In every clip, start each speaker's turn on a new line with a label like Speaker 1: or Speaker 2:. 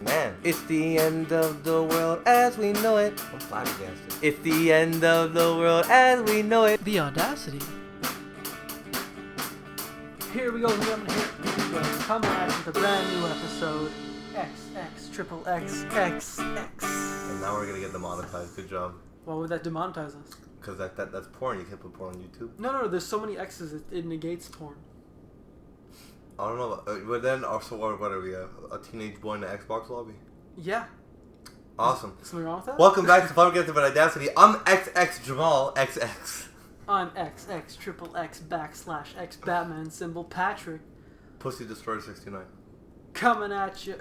Speaker 1: Man, it's the end of the world as we know it. I'm flabbergasted. It's the end of the world as we know it.
Speaker 2: The Audacity. Here we go, coming at you with a brand new episode. XXXXX.
Speaker 1: And now we're gonna get demonetized. Good job.
Speaker 2: Why would that demonetize us?
Speaker 1: Because that's porn. You can't put porn on YouTube.
Speaker 2: No, there's so many X's it negates porn.
Speaker 1: I don't know, but then also what are we, a teenage boy in the Xbox lobby?
Speaker 2: Yeah.
Speaker 1: Awesome.
Speaker 2: Something wrong with that?
Speaker 1: Welcome back to Flabbergasted by Audacity. I'm XX Jamal, XX.
Speaker 2: I'm XXXX Batman symbol Patrick.
Speaker 1: Pussy Destroyer 69.
Speaker 2: Coming at you.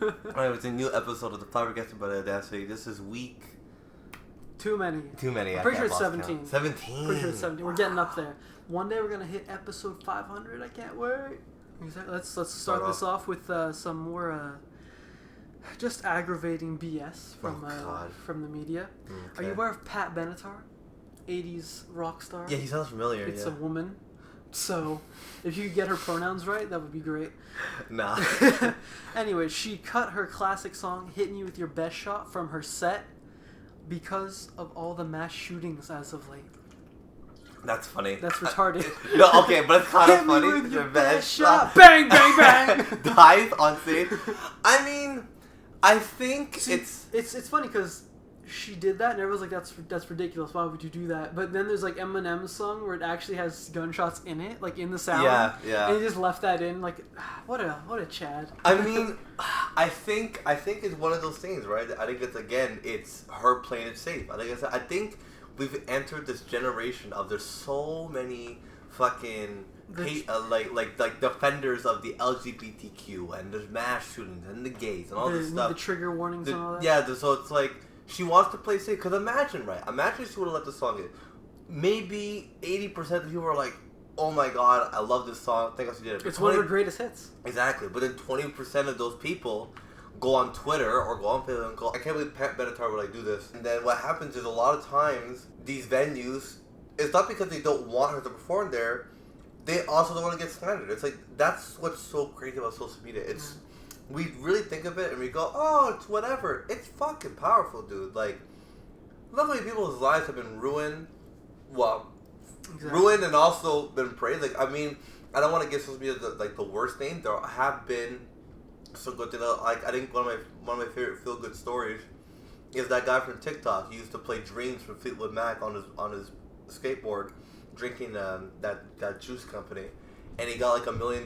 Speaker 1: Alright, it's a new episode of the Flabbergasted by Audacity. This is week...
Speaker 2: Too many.
Speaker 1: I'm
Speaker 2: pretty sure it's 17.
Speaker 1: 17.
Speaker 2: Pretty sure it's 17. We're getting up there. One day we're gonna hit episode 500. I can't wait. Exactly. Let's start this off with some more just aggravating BS from the media.
Speaker 1: Okay.
Speaker 2: Are you aware of Pat Benatar, 80s rock star?
Speaker 1: Yeah, he sounds familiar.
Speaker 2: It's a woman. So, if you could get her pronouns right, that would be great.
Speaker 1: Nah.
Speaker 2: Anyway, she cut her classic song "Hitting You with Your Best Shot" from her set because of all the mass shootings as of late.
Speaker 1: That's funny.
Speaker 2: That's retarded.
Speaker 1: No, okay, but it's kind of funny.
Speaker 2: Hit me with your best
Speaker 1: shot.
Speaker 2: shot. Bang, bang, bang.
Speaker 1: Dive on stage. I mean, I think
Speaker 2: it's funny because she did that and everyone's like, that's ridiculous. Why would you do that? But then there's like Eminem's song where it actually has gunshots in it, like in the sound.
Speaker 1: Yeah.
Speaker 2: And he just left that in. Like, what a Chad.
Speaker 1: I mean, I think it's one of those things, right? I think it's her playing it safe. I think we've entered this generation of there's so many fucking like defenders of the LGBTQ and there's mass shootings and the gays and all this stuff.
Speaker 2: The trigger warnings and all that.
Speaker 1: Yeah, so it's like she wants to play safe. Because imagine she would have let the song in. Maybe 80% of people are like, oh my god, I love this song. I think I should do it.
Speaker 2: It's one of her greatest hits.
Speaker 1: Exactly. But then 20% of those people go on Twitter or go on Facebook and go, I can't believe Pat Benatar would do this. And then what happens is a lot of times these venues, it's not because they don't want her to perform there, they also don't want to get slandered. It's like, that's what's so crazy about social media. It's, we really think of it and we go, oh, it's whatever. It's fucking powerful, dude. Like, look how many people's lives have been ruined. Well, ruined and also been praised. Like, I mean, I don't want to give social media the worst name. There have been some good things. Like, I think one of my favorite feel good stories is that guy from TikTok. He used to play Dreams from Fleetwood Mac on his skateboard, drinking that juice company, and he got like $1 million.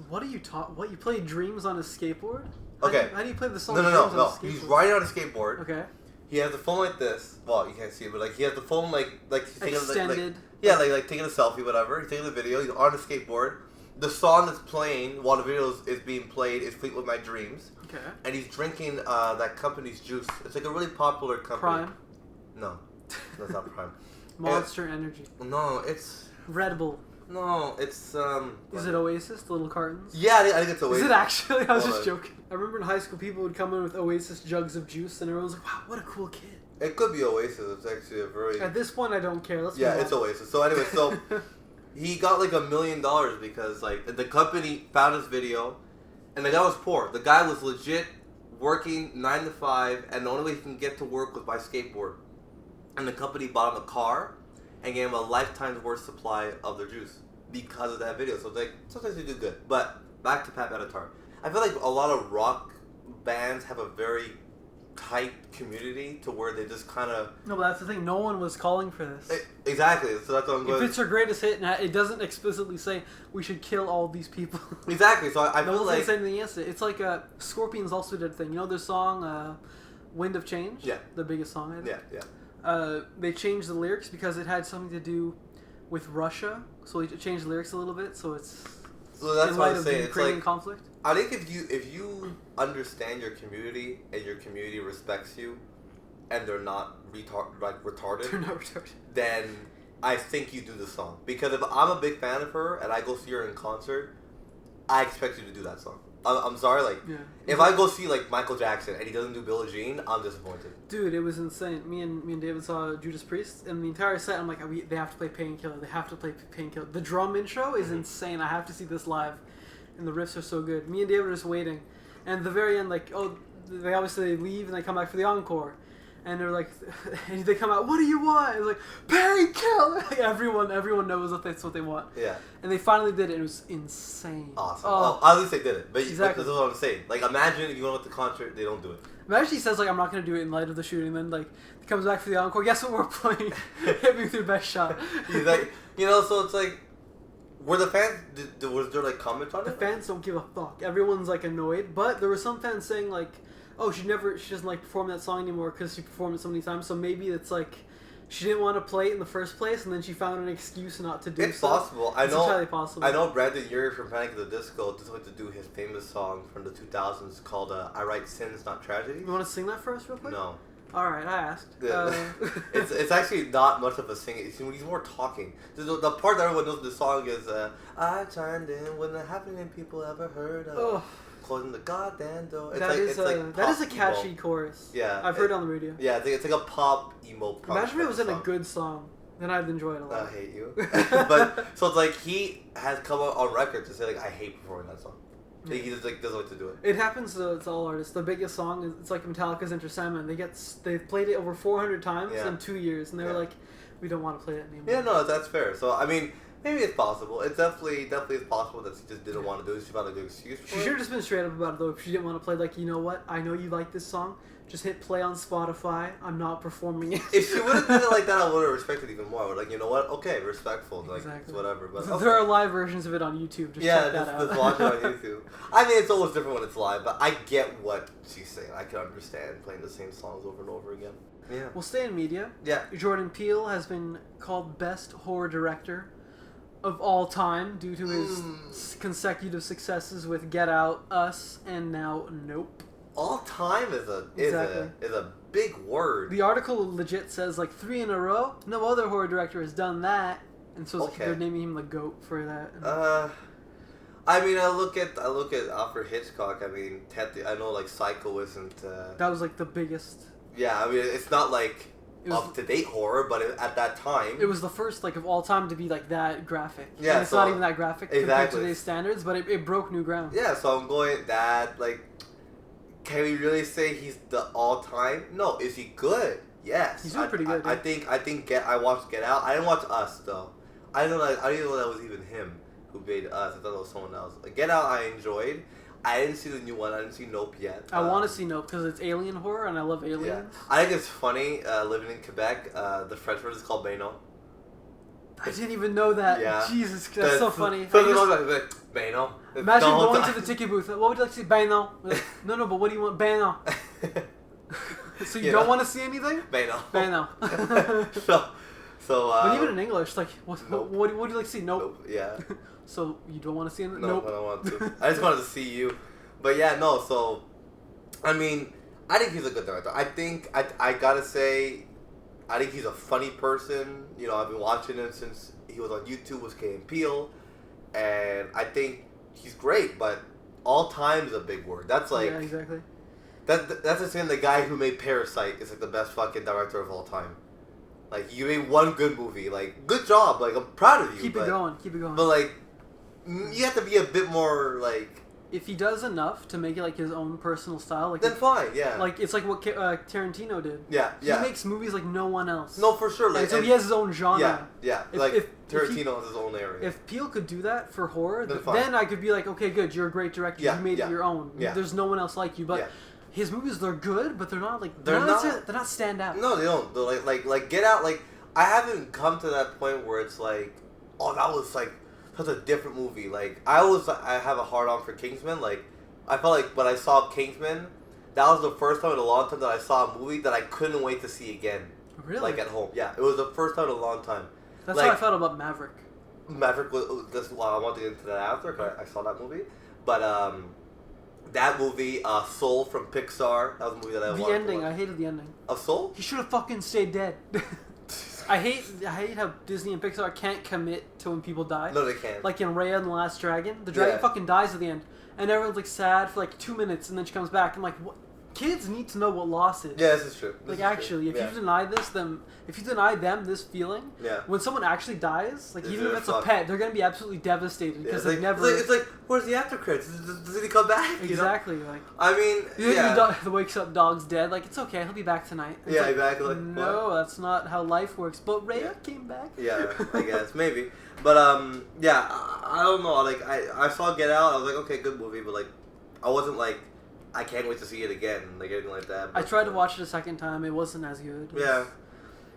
Speaker 2: What are you What, you play Dreams on a skateboard?
Speaker 1: Okay.
Speaker 2: How do you play the song?
Speaker 1: No. He's riding on a skateboard.
Speaker 2: Okay.
Speaker 1: He has the phone like this. Well, you can't see it, but like he has the phone like he's taking
Speaker 2: extended.
Speaker 1: like taking a selfie, whatever. He's taking the video. He's on a skateboard. The song that's playing while the video is being played is Fleetwood Mac Dreams.
Speaker 2: Okay.
Speaker 1: And he's drinking that company's juice. It's like a really popular company.
Speaker 2: Prime?
Speaker 1: No, that's not Prime.
Speaker 2: Monster Energy.
Speaker 1: No, it's
Speaker 2: Red Bull.
Speaker 1: No, it's
Speaker 2: Is it Oasis? The little cartons?
Speaker 1: Yeah, I think it's Oasis.
Speaker 2: Is it actually? I was just joking. I remember in high school people would come in with Oasis jugs of juice, and everyone was like, "Wow, what a cool kid."
Speaker 1: It could be Oasis. It's actually a very.
Speaker 2: At this point, I don't care.
Speaker 1: It's Oasis. So anyway, he got like $1 million because like the company found his video, and the guy was poor. The guy was legit working 9 to 5, and the only way he can get to work was by skateboard. And the company bought him a car and gave him a lifetime's worth supply of their juice because of that video. So it's like sometimes they do good. But back to Pat Benatar. I feel like a lot of rock bands have a very tight community to where they just kind of...
Speaker 2: No, but that's the thing. No one was calling for this.
Speaker 1: Exactly. So that's what I'm going...
Speaker 2: If it's her greatest hit, and it doesn't explicitly say we should kill all these people.
Speaker 1: Exactly. So I feel like...
Speaker 2: No one says anything against it. It's like Scorpions also did a thing. You know their song Wind of Change?
Speaker 1: Yeah.
Speaker 2: The biggest song ever?
Speaker 1: Yeah.
Speaker 2: They changed the lyrics because it had something to do with Russia. So they changed the lyrics a little bit. So it's...
Speaker 1: So that's what I'm saying.
Speaker 2: It's like conflict.
Speaker 1: I think if you understand your community and your community respects you, and they're not retarded, then I think you do the song. Because if I'm a big fan of her and I go see her in concert, I expect you to do that song. I'm sorry, if I go see like Michael Jackson and he doesn't do Billie Jean, I'm disappointed.
Speaker 2: Dude, it was insane. Me and David saw Judas Priest, and the entire set, I'm like, they have to play Painkiller. They have to play Painkiller. The drum intro is insane. I have to see this live, and the riffs are so good. Me and David are just waiting, and at the very end, like, they obviously leave and they come back for the encore. And they're like, and they come out, what do you want? It's like, painkiller! Like everyone knows that that's what they want.
Speaker 1: Yeah.
Speaker 2: And they finally did it. It was insane.
Speaker 1: Awesome. Oh, at least they did it. But
Speaker 2: exactly.
Speaker 1: That's what I'm saying. Like, imagine if you went with the concert, they don't do it.
Speaker 2: Imagine he says, like, I'm not going to do it in light of the shooting. Then, like, he comes back for the encore. Guess what we're playing? Hit me with your best shot.
Speaker 1: He's like, so it's like, were the fans, was there, like, comments on it?
Speaker 2: The fans don't give a fuck. Everyone's, like, annoyed. But there were some fans saying, like, oh, she doesn't like perform that song anymore because she performed it so many times. So maybe it's like she didn't want to play it in the first place, and then she found an excuse not to do it.
Speaker 1: It's possible. It's
Speaker 2: entirely possible.
Speaker 1: I know Brandon Urie from Panic at the Disco just went to do his famous song from the 2000s called "I Write Sins, Not Tragedies."
Speaker 2: You want to sing that for us real quick?
Speaker 1: No.
Speaker 2: All right, I asked.
Speaker 1: Yeah. It's actually not much of a singing. He's more talking. The part that everyone knows in the song is I chimed in when the happening people ever heard of.
Speaker 2: Oh.
Speaker 1: Closing the goddamn door.
Speaker 2: That is a catchy
Speaker 1: emo
Speaker 2: chorus.
Speaker 1: Yeah,
Speaker 2: I've heard it on the radio.
Speaker 1: Yeah, it's like a pop emo.
Speaker 2: Imagine if it was in a good song, then I'd enjoy it a lot.
Speaker 1: I hate you. But so it's like he has come out on record to say like I hate performing that song. Yeah. He just like doesn't like to do it.
Speaker 2: It happens to all artists. The biggest song is it's like Metallica's Enter Sandman. They've played it over 400 times in 2 years, and they were like, we don't want to play it anymore.
Speaker 1: Yeah, no, that's fair. So I mean. Maybe it's possible. It's definitely is possible that she just didn't want to do it. She found a good excuse for it.
Speaker 2: She should have just been straight up about it, though. If she didn't want to play, like, you know what? I know you like this song. Just hit play on Spotify. I'm not performing it.
Speaker 1: If she would have done it like that, I would have respected it even more. I would like, you know what? Okay, respectful. Like,
Speaker 2: exactly.
Speaker 1: Whatever. But
Speaker 2: okay. There are live versions of it on YouTube. Just check that out.
Speaker 1: Just watch it on YouTube. I mean, it's always different when it's live, but I get what she's saying. I can understand playing the same songs over and over again. Yeah.
Speaker 2: We'll stay in media.
Speaker 1: Yeah.
Speaker 2: Jordan Peele has been called Best Horror Director of all time due to his consecutive successes with Get Out, Us, and now Nope.
Speaker 1: All time is a big word.
Speaker 2: The article legit says like 3 in a row. No other horror director has done that, and so they're naming him the GOAT for that.
Speaker 1: I mean, I look at Alfred Hitchcock. I mean, I know like Psycho isn't.
Speaker 2: That was like the biggest.
Speaker 1: Yeah, I mean, it's not like. Up-to-date horror, but at that time...
Speaker 2: It was the first, like, of all time to be, like, that graphic.
Speaker 1: Yeah,
Speaker 2: and it's not even that graphic compared to today's standards, but it broke new ground.
Speaker 1: Yeah, so I'm going, that, like... Can we really say he's the all-time? No. Is he good? Yes.
Speaker 2: He's doing pretty good.
Speaker 1: I think I watched Get Out. I didn't watch Us, though. I didn't know that was even him who made Us. I thought it was someone else. Get Out I enjoyed. I didn't see the new one. I didn't see Nope yet.
Speaker 2: I want to see Nope because it's alien horror and I love aliens.
Speaker 1: Yeah. I think it's funny, living in Quebec, the French word is called Benatar.
Speaker 2: I didn't even know that. Yeah. Jesus, that's so funny.
Speaker 1: Benatar.
Speaker 2: Imagine going to the ticket booth. What would you like to see? Benatar. No, but what do you want? Benatar. So you don't want to see anything?
Speaker 1: Benatar. So
Speaker 2: but even in English, like, what do you like to see? Nope.
Speaker 1: Yeah.
Speaker 2: So you don't want to see him?
Speaker 1: Nope. I don't want to. I just wanted to see you. But yeah, no, so I mean, I think he's a good director. I think I gotta say, I think he's a funny person. You know, I've been watching him since he was on YouTube with Peele, and I think he's great, but all time is a big word. That's like
Speaker 2: exactly.
Speaker 1: That's the same. The guy who made Parasite is like the best fucking director of all time. Like, you made one good movie. Like, good job. Like, I'm proud of you.
Speaker 2: Keep it going.
Speaker 1: But like, you have to be a bit more like.
Speaker 2: If he does enough to make it like his own personal style, like
Speaker 1: then fine, yeah.
Speaker 2: Like it's like what Tarantino did.
Speaker 1: Yeah.
Speaker 2: He makes movies like no one else.
Speaker 1: No, for sure.
Speaker 2: Like, so he has his own genre.
Speaker 1: Yeah. Tarantino has his own area.
Speaker 2: If Peele could do that for horror, then I could be like, okay, good, you're a great director. You made it your own.
Speaker 1: Yeah.
Speaker 2: There's no one else like you. But his movies, they're good, but they're not like they're not stand out.
Speaker 1: No, they don't. They're like Get Out. Like, I haven't come to that point where it's like, oh, that was like such a different movie. Like, I have a hard on for Kingsman. Like, I felt like when I saw Kingsman, that was the first time in a long time that I saw a movie that I couldn't wait to see again.
Speaker 2: Really?
Speaker 1: Like, at home. Yeah, it was the first time in a long time.
Speaker 2: That's how I felt about Maverick.
Speaker 1: Maverick was that's why I wanted to get into that after, because I saw that movie. But that movie, Soul from Pixar, that was a movie that I wanted.
Speaker 2: The ending, I hated the ending.
Speaker 1: Of Soul?
Speaker 2: He should have fucking stayed dead. I hate how Disney and Pixar can't commit to when people die.
Speaker 1: No, they can't.
Speaker 2: Like in Raya and the Last Dragon, the dragon fucking dies at the end, and everyone's like sad for like 2 minutes, and then she comes back. I'm like, what? kids need to know what loss is.
Speaker 1: Yeah, this is true.
Speaker 2: If you deny if you deny them this feeling,
Speaker 1: yeah.
Speaker 2: when someone actually dies, like even if it's a pet, they're gonna be absolutely devastated because they've never.
Speaker 1: It's like, where's the after credits? Does he come back?
Speaker 2: Exactly.
Speaker 1: You know?
Speaker 2: Like.
Speaker 1: I mean,
Speaker 2: the wakes up dog's dead. Like it's okay, he'll be back tonight. It's like,
Speaker 1: exactly.
Speaker 2: No, that's not how life works. But Rhea came back.
Speaker 1: Yeah, I guess maybe. But I don't know. Like I saw Get Out. I was like, okay, good movie, but like, I wasn't like, I can't wait to see it again, like anything like that. But,
Speaker 2: I tried to watch it a second time. It wasn't as good.
Speaker 1: Yeah.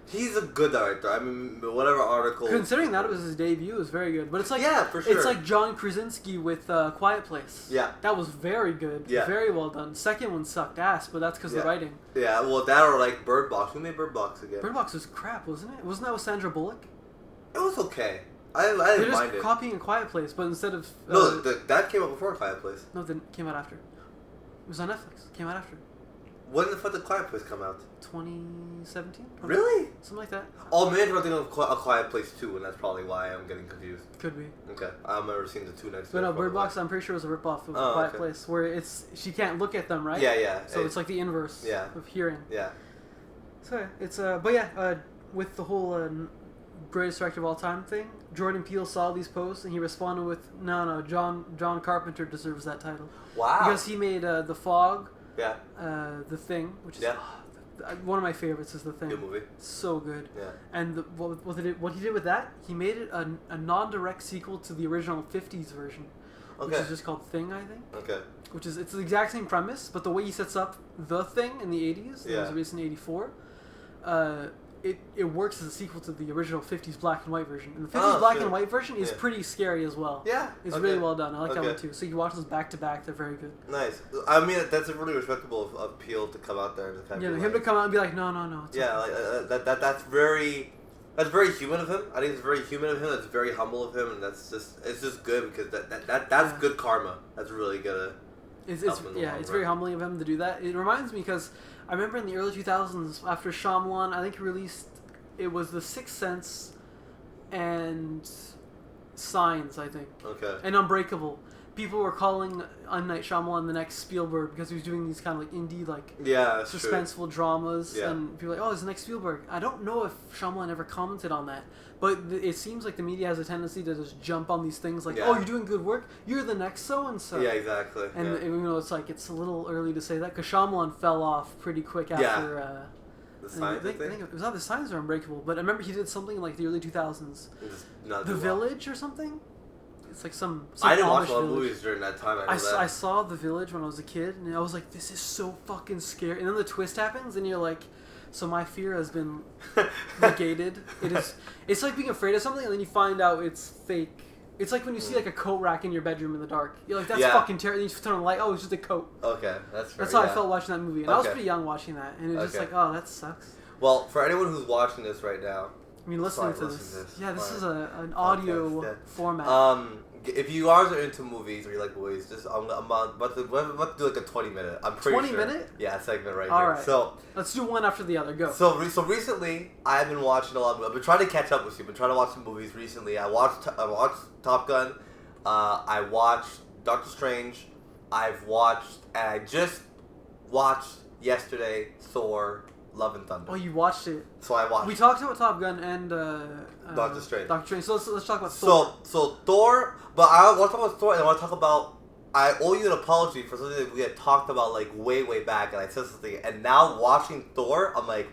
Speaker 1: He's a good director. I mean, whatever article.
Speaker 2: Considering that it was his debut, it was very good. But it's like
Speaker 1: for sure.
Speaker 2: It's like John Krasinski with Quiet Place.
Speaker 1: Yeah.
Speaker 2: That was very good.
Speaker 1: Yeah.
Speaker 2: Very well done. Second one sucked ass, but that's because of the writing.
Speaker 1: Yeah. Well, that or like Bird Box. Who made Bird Box again?
Speaker 2: Bird Box was crap, wasn't it? Wasn't that with Sandra Bullock?
Speaker 1: It was okay. I didn't mind it.
Speaker 2: They're just copying A Quiet Place, but instead of
Speaker 1: no, that came out before A Quiet Place.
Speaker 2: No, it came out after. It was on Netflix. It came out after.
Speaker 1: When the fuck did Quiet Place come out?
Speaker 2: 2017?
Speaker 1: Really?
Speaker 2: Something like that.
Speaker 1: Oh, maybe I'm thinking of A Quiet Place 2, and that's probably why I'm getting confused.
Speaker 2: Could be.
Speaker 1: Okay. I've never seen the two next to
Speaker 2: But no, Bird Box, I'm pretty sure was a ripoff of A Quiet Place, where she can't look at them, right?
Speaker 1: Yeah.
Speaker 2: So it's like the inverse of hearing.
Speaker 1: Yeah.
Speaker 2: So it's, with the whole greatest director of all time thing, Jordan Peele saw these posts, and he responded with, no, John Carpenter deserves that title.
Speaker 1: Wow.
Speaker 2: Because he made The Fog.
Speaker 1: Yeah.
Speaker 2: The Thing, which is one of my favorites, is The Thing.
Speaker 1: Good movie.
Speaker 2: So good.
Speaker 1: Yeah.
Speaker 2: And what he did with that, he made it a non-direct sequel to the original 50s version.
Speaker 1: Okay.
Speaker 2: Which is just called Thing, I think.
Speaker 1: Okay.
Speaker 2: It's the exact same premise, but the way he sets up The Thing in the 80s, it was released in 84, it works as a sequel to the original 50s black and white version. And the 50s black and white version is pretty scary as well.
Speaker 1: Yeah.
Speaker 2: It's really well done. I like that one too. So you watch those back to back, they're very good.
Speaker 1: Nice. I mean, that's really respectable of Peele to come out there and kind of
Speaker 2: him to come out and be like, no.
Speaker 1: That's very human of him. I think it's very human of him. That's very humble of him, and it's just good because that's good karma. That's really gonna. It's
Speaker 2: very humbling of him to do that. It reminds me because I remember in the early 2000s after Shyamalan, I think he released, it was The Sixth Sense and Signs, I think.
Speaker 1: Okay.
Speaker 2: And Unbreakable. People were calling M. Night Shyamalan the next Spielberg because he was doing these kind of like indie, like suspenseful dramas, and people were like, oh, it's the next Spielberg. I don't know if Shyamalan ever commented on that, but it seems like the media has a tendency to just jump on these things like, oh, you're doing good work, you're the next so-and-so.
Speaker 1: Yeah, exactly.
Speaker 2: And it's a little early to say that because Shyamalan fell off pretty quick after...
Speaker 1: The Signs, I think
Speaker 2: it was either Signs or Unbreakable, but I remember he did something in like the early 2000s. The Village or something? It's like some
Speaker 1: I didn't
Speaker 2: Amish
Speaker 1: watch a lot of
Speaker 2: village.
Speaker 1: movies during that time. I
Speaker 2: saw The Village when I was a kid, and I was like, this is so fucking scary. And then the twist happens, and you're like, so my fear has been negated. It's like being afraid of something, and then you find out it's fake. It's like when you see like a coat rack in your bedroom in the dark. You're like, that's fucking terrible. Then you turn on the light, oh, it's just a coat.
Speaker 1: Okay, that's fair.
Speaker 2: That's how I felt watching that movie. And I was pretty young watching that, and it was just like, oh, that sucks.
Speaker 1: Well, for anyone who's watching this right now,
Speaker 2: I mean, listening to this. Yeah, this is an audio format.
Speaker 1: If you guys are into movies or you like movies, just I'm about to do like a 20-minute. I'm pretty
Speaker 2: 20
Speaker 1: sure.
Speaker 2: 20-minute?
Speaker 1: Yeah, segment right
Speaker 2: All
Speaker 1: here.
Speaker 2: right.
Speaker 1: So
Speaker 2: let's do one after the other. Go.
Speaker 1: So recently, I've been watching a lot. I've been trying to catch up with you. I've been trying to watch some movies recently. I watched Top Gun. I watched Doctor Strange. I just watched yesterday Thor: Love and Thunder.
Speaker 2: Oh, you watched it.
Speaker 1: So I watched.
Speaker 2: We talked about Top Gun and
Speaker 1: Doctor Strange.
Speaker 2: Doctor Strange. So let's talk about Thor.
Speaker 1: So Thor, but I want to talk about Thor, and I want to talk about. I owe you an apology for something that we had talked about like way back, and I said something, and now watching Thor, I'm like,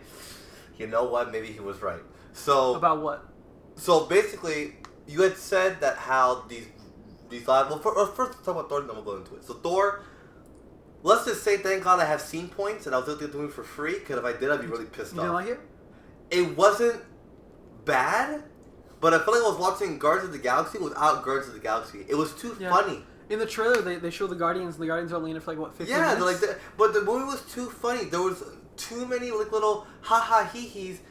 Speaker 1: you know what? Maybe he was right. So
Speaker 2: about what?
Speaker 1: So basically, you had said that how these live. Well, first let's talk about Thor, and then we'll go into it. So Thor. Let's just say, thank God I have scene points, and I was able to do it for free, because if I did, I'd be really pissed off.
Speaker 2: You didn't like it?
Speaker 1: It wasn't bad, but I felt like I was watching Guardians of the Galaxy without Guardians of the Galaxy. It was too funny.
Speaker 2: In the trailer, they show the Guardians, and the Guardians are only in it for, 15 minutes?
Speaker 1: Yeah, but the movie was too funny. There was too many little ha-ha hee-hees,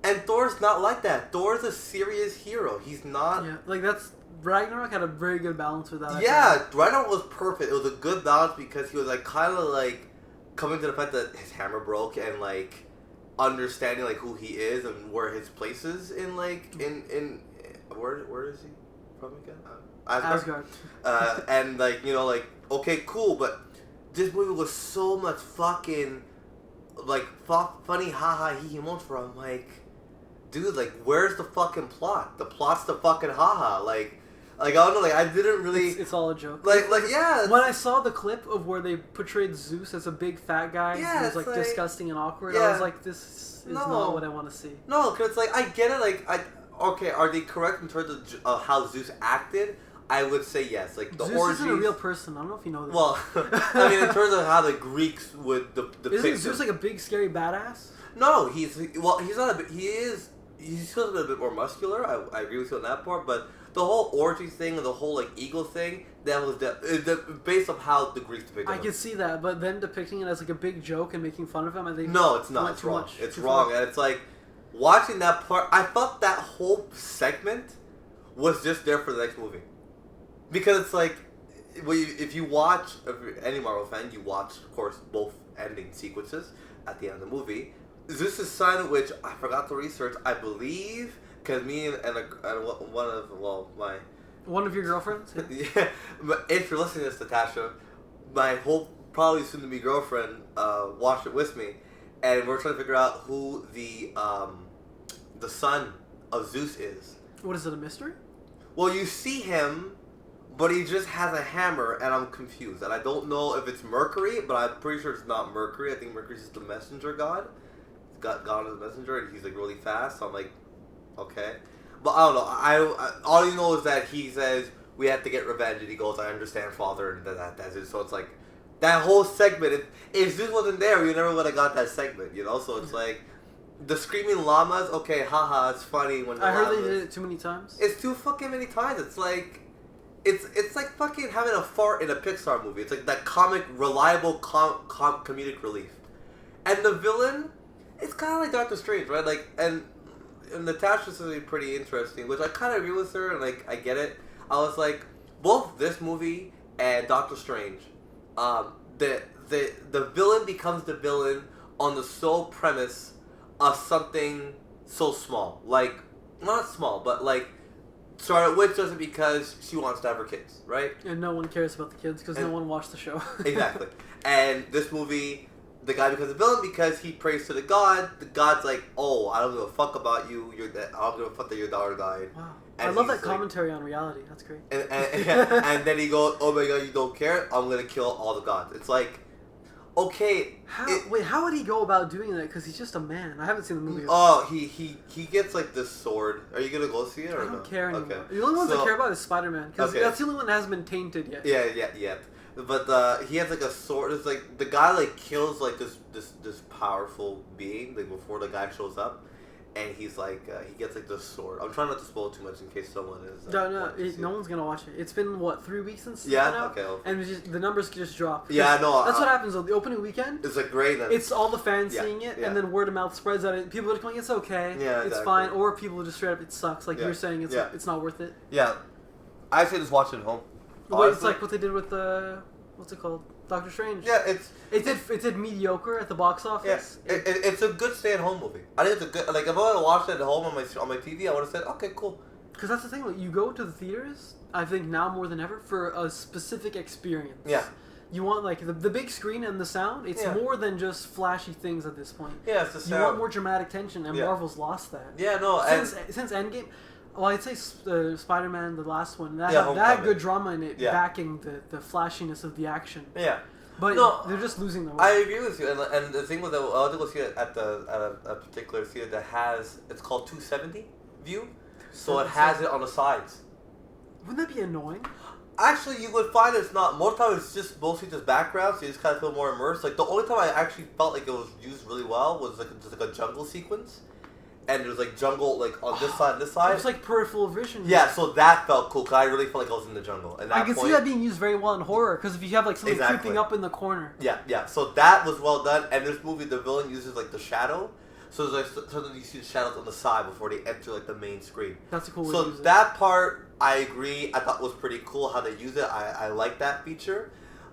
Speaker 1: and Thor's not like that. Thor's a serious hero. He's not...
Speaker 2: Yeah, Ragnarok had a very good balance with that.
Speaker 1: Yeah, Ragnarok was perfect. It was a good balance because he was kind of coming to the fact that his hammer broke and understanding who he is and where his place is in where is he from again? Asgard.
Speaker 2: And
Speaker 1: okay, cool, but this movie was so much fucking like funny haha hee hee moments where I'm like, dude, like where's the fucking plot? The plot's the fucking haha. Like I don't know, like I didn't really.
Speaker 2: It's all a joke.
Speaker 1: Like yeah.
Speaker 2: When I saw the clip of where they portrayed Zeus as a big fat guy,
Speaker 1: yeah,
Speaker 2: who was like disgusting and awkward.
Speaker 1: Yeah.
Speaker 2: I was like, this is not what I want to see.
Speaker 1: No, because like I get it. Like okay, are they correct in terms of how Zeus acted? I would say yes. Like the
Speaker 2: Zeus
Speaker 1: orgies,
Speaker 2: isn't a real person. I don't know if you know this.
Speaker 1: Well, I mean, in terms of how the Greeks would depict
Speaker 2: Isn't Zeus like a big scary badass?
Speaker 1: No, he's not. He's still a bit more muscular. I agree with you on that part, but the whole orgy thing and the whole like ego thing, that was based on how the Greeks depicted him.
Speaker 2: I could see that, but then depicting it as like a big joke and making fun of him, I think
Speaker 1: no, it's not. It's wrong. It's wrong, and it's like watching that part. I thought that whole segment was just there for the next movie. Because it's like, if you watch, if you're any Marvel fan, you watch, of course, both ending sequences at the end of the movie. This is sign which I forgot to research, I believe, because me and
Speaker 2: one of your girlfriends?
Speaker 1: Yeah, but if you're listening to this, Natasha, my whole probably soon-to-be girlfriend watched it with me, and we're trying to figure out who the son of Zeus is.
Speaker 2: What is it, a mystery?
Speaker 1: Well, you see him, but he just has a hammer, and I'm confused. And I don't know if it's Mercury, but I'm pretty sure it's not Mercury. I think Mercury's just the messenger god. God is a messenger, and he's like really fast. So I'm like, okay. But I don't know. I all you know is that he says we have to get revenge, and he goes, "I understand, Father," and that's it. So it's like that whole segment. If this wasn't there, we never would have got that segment, you know. So it's like the screaming llamas. Okay, haha, it's funny when
Speaker 2: I heard they did it too many times.
Speaker 1: It's too fucking many times. It's like. It's like fucking having a fart in a Pixar movie. It's like that comic, reliable comedic relief. And the villain, it's kind of like Doctor Strange, right? Like, and Natasha said pretty interesting, which I kind of agree with her, and like I get it. I was like, both this movie and Doctor Strange, the villain becomes the villain on the sole premise of something so small, like not small, but like. Scarlet Witch does it because she wants to have her kids, right?
Speaker 2: And no one cares about the kids because no one watched the show.
Speaker 1: Exactly. And this movie, the guy becomes a villain because he prays to the god. The god's like, oh, I don't give a fuck about you. I don't give a fuck that your daughter died.
Speaker 2: Wow.
Speaker 1: And
Speaker 2: I love that commentary on reality. That's great.
Speaker 1: And then he goes, oh my god, you don't care? I'm going to kill all the gods. It's like, okay.
Speaker 2: How would he go about doing that? Because he's just a man. I haven't seen the movie.
Speaker 1: Oh, he gets like this sword. Are you gonna go see it or
Speaker 2: I don't care anymore.
Speaker 1: Okay.
Speaker 2: The only ones I care about is Spider-Man because that's the only one that hasn't been tainted yet.
Speaker 1: Yeah. But he has like a sword. It's like the guy like kills like this powerful being like before the guy shows up. And he's like, he gets like this sword. I'm trying not to spoil too much in case someone is.
Speaker 2: No one's gonna watch it. It's been what 3 weeks since it's
Speaker 1: been
Speaker 2: out?
Speaker 1: Okay.
Speaker 2: And the numbers just drop.
Speaker 1: Yeah, no.
Speaker 2: That's what happens on the opening weekend.
Speaker 1: It's like great.
Speaker 2: It's all the fans seeing it, and then word of mouth spreads out. And people are going, it's okay.
Speaker 1: Yeah,
Speaker 2: it's fine. Or people just straight up, it sucks. Like you're saying, it's not worth it.
Speaker 1: Yeah, I say just watch it at home.
Speaker 2: Wait, it's like what they did with what's it called? Doctor Strange.
Speaker 1: Yeah,
Speaker 2: it did mediocre at the box office.
Speaker 1: Yeah, it's a good stay-at-home movie. I think it's a good if I would have watched it at home on my TV, I would have said, okay, cool.
Speaker 2: Because that's the thing, like, you go to the theaters, I think now more than ever, for a specific experience.
Speaker 1: Yeah.
Speaker 2: You want like the big screen and the sound. It's more than just flashy things at this point.
Speaker 1: Yeah, it's the sound.
Speaker 2: You want more dramatic tension, and Marvel's lost that.
Speaker 1: Yeah, no.
Speaker 2: Since Endgame. Well, I'd say Spider-Man, the last one, that had good drama in it, backing the flashiness of the action.
Speaker 1: Yeah.
Speaker 2: But they're just losing the way.
Speaker 1: I agree with you, and the thing with I want to go see it at a particular theater that has, it's called 270 view, so it has it on the sides.
Speaker 2: Wouldn't that be annoying?
Speaker 1: Actually, you would find it's not. Most time it's just mostly just background, so you just kind of feel more immersed. Like the only time I actually felt like it was used really well was like just like a jungle sequence. And there was like jungle like on this side and this side.
Speaker 2: It was like peripheral vision.
Speaker 1: Yeah, so that felt cool because I really felt like I was in the jungle. And
Speaker 2: I can see that being used very well in horror because if you have like something creeping up in the corner.
Speaker 1: Yeah. So that was well done. And this movie, the villain uses like the shadow. So there's like something you see the shadows on the side before they enter like the main screen.
Speaker 2: That's a cool way
Speaker 1: to use it. So that part, I agree. I thought was pretty cool how they use it. I like that feature.